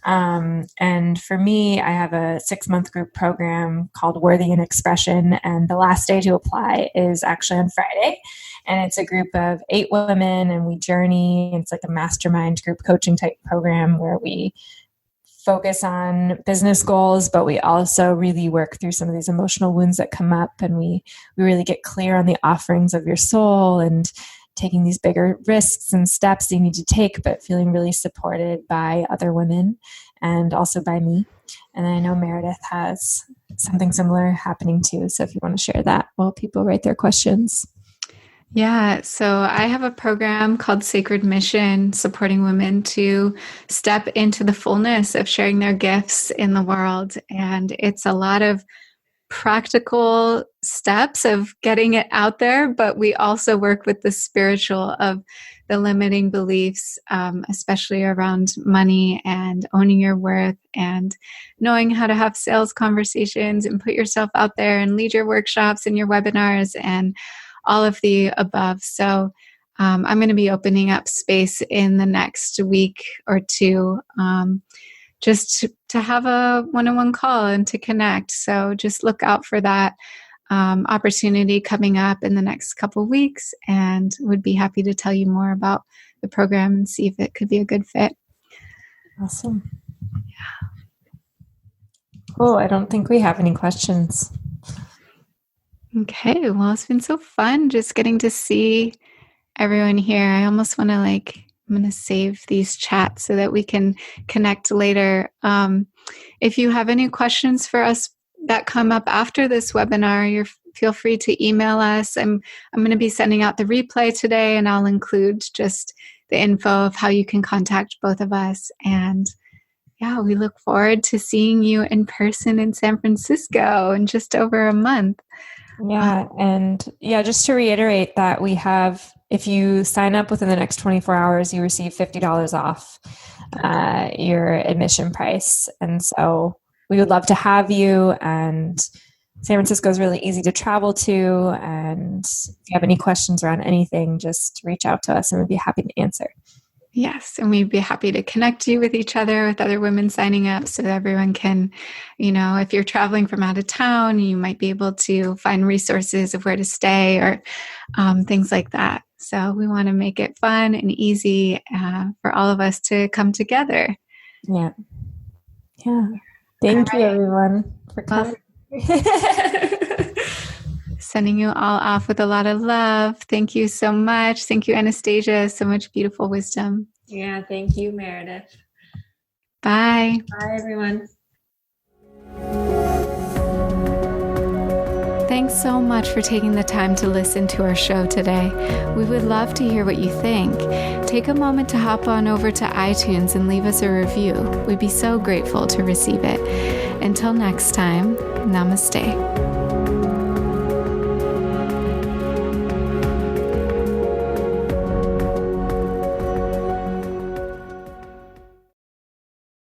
And for me, I have a 6-month group program called Worthy in Expression, and the last day to apply is actually on Friday. And it's a group of 8 women, and we journey. It's like a mastermind group coaching type program where we focus on business goals, but we also really work through some of these emotional wounds that come up, and we really get clear on the offerings of your soul and taking these bigger risks and steps that you need to take, but feeling really supported by other women and also by me. And I know Meredith has something similar happening too. So if you want to share that while people write their questions. Yeah, so I have a program called Sacred Mission, supporting women to step into the fullness of sharing their gifts in the world. And it's a lot of practical steps of getting it out there, but we also work with the spiritual of the limiting beliefs, especially around money and owning your worth and knowing how to have sales conversations and put yourself out there and lead your workshops and your webinars and all of the above. So I'm going to be opening up space in the next week or two, just to have a one-on-one call and to connect. So just look out for that opportunity coming up in the next couple of weeks, and would be happy to tell you more about the program and see if it could be a good fit. Awesome. Yeah. Cool. I don't think we have any questions. Okay. Well, it's been so fun just getting to see everyone here. I almost want to I'm going to save these chats so that we can connect later. If you have any questions for us that come up after this webinar, feel free to email us. I'm going to be sending out the replay today, and I'll include just the info of how you can contact both of us. And yeah, we look forward to seeing you in person in San Francisco in just over a month. Yeah. And just to reiterate that we have, if you sign up within the next 24 hours, you receive $50 off your admission price. And so we would love to have you. And San Francisco is really easy to travel to. And if you have any questions around anything, just reach out to us and we'd be happy to answer. Yes. And we'd be happy to connect you with each other, with other women signing up so that everyone can, if you're traveling from out of town, you might be able to find resources of where to stay or things like that. So we want to make it fun and easy for all of us to come together. Yeah. Yeah. Thank you, everyone, for coming. Sending you all off with a lot of love. Thank you so much. Thank you, Anastasia. So much beautiful wisdom. Yeah, thank you, Meredith. Bye. Bye, everyone. Thanks so much for taking the time to listen to our show today. We would love to hear what you think. Take a moment to hop on over to iTunes and leave us a review. We'd be so grateful to receive it. Until next time, namaste.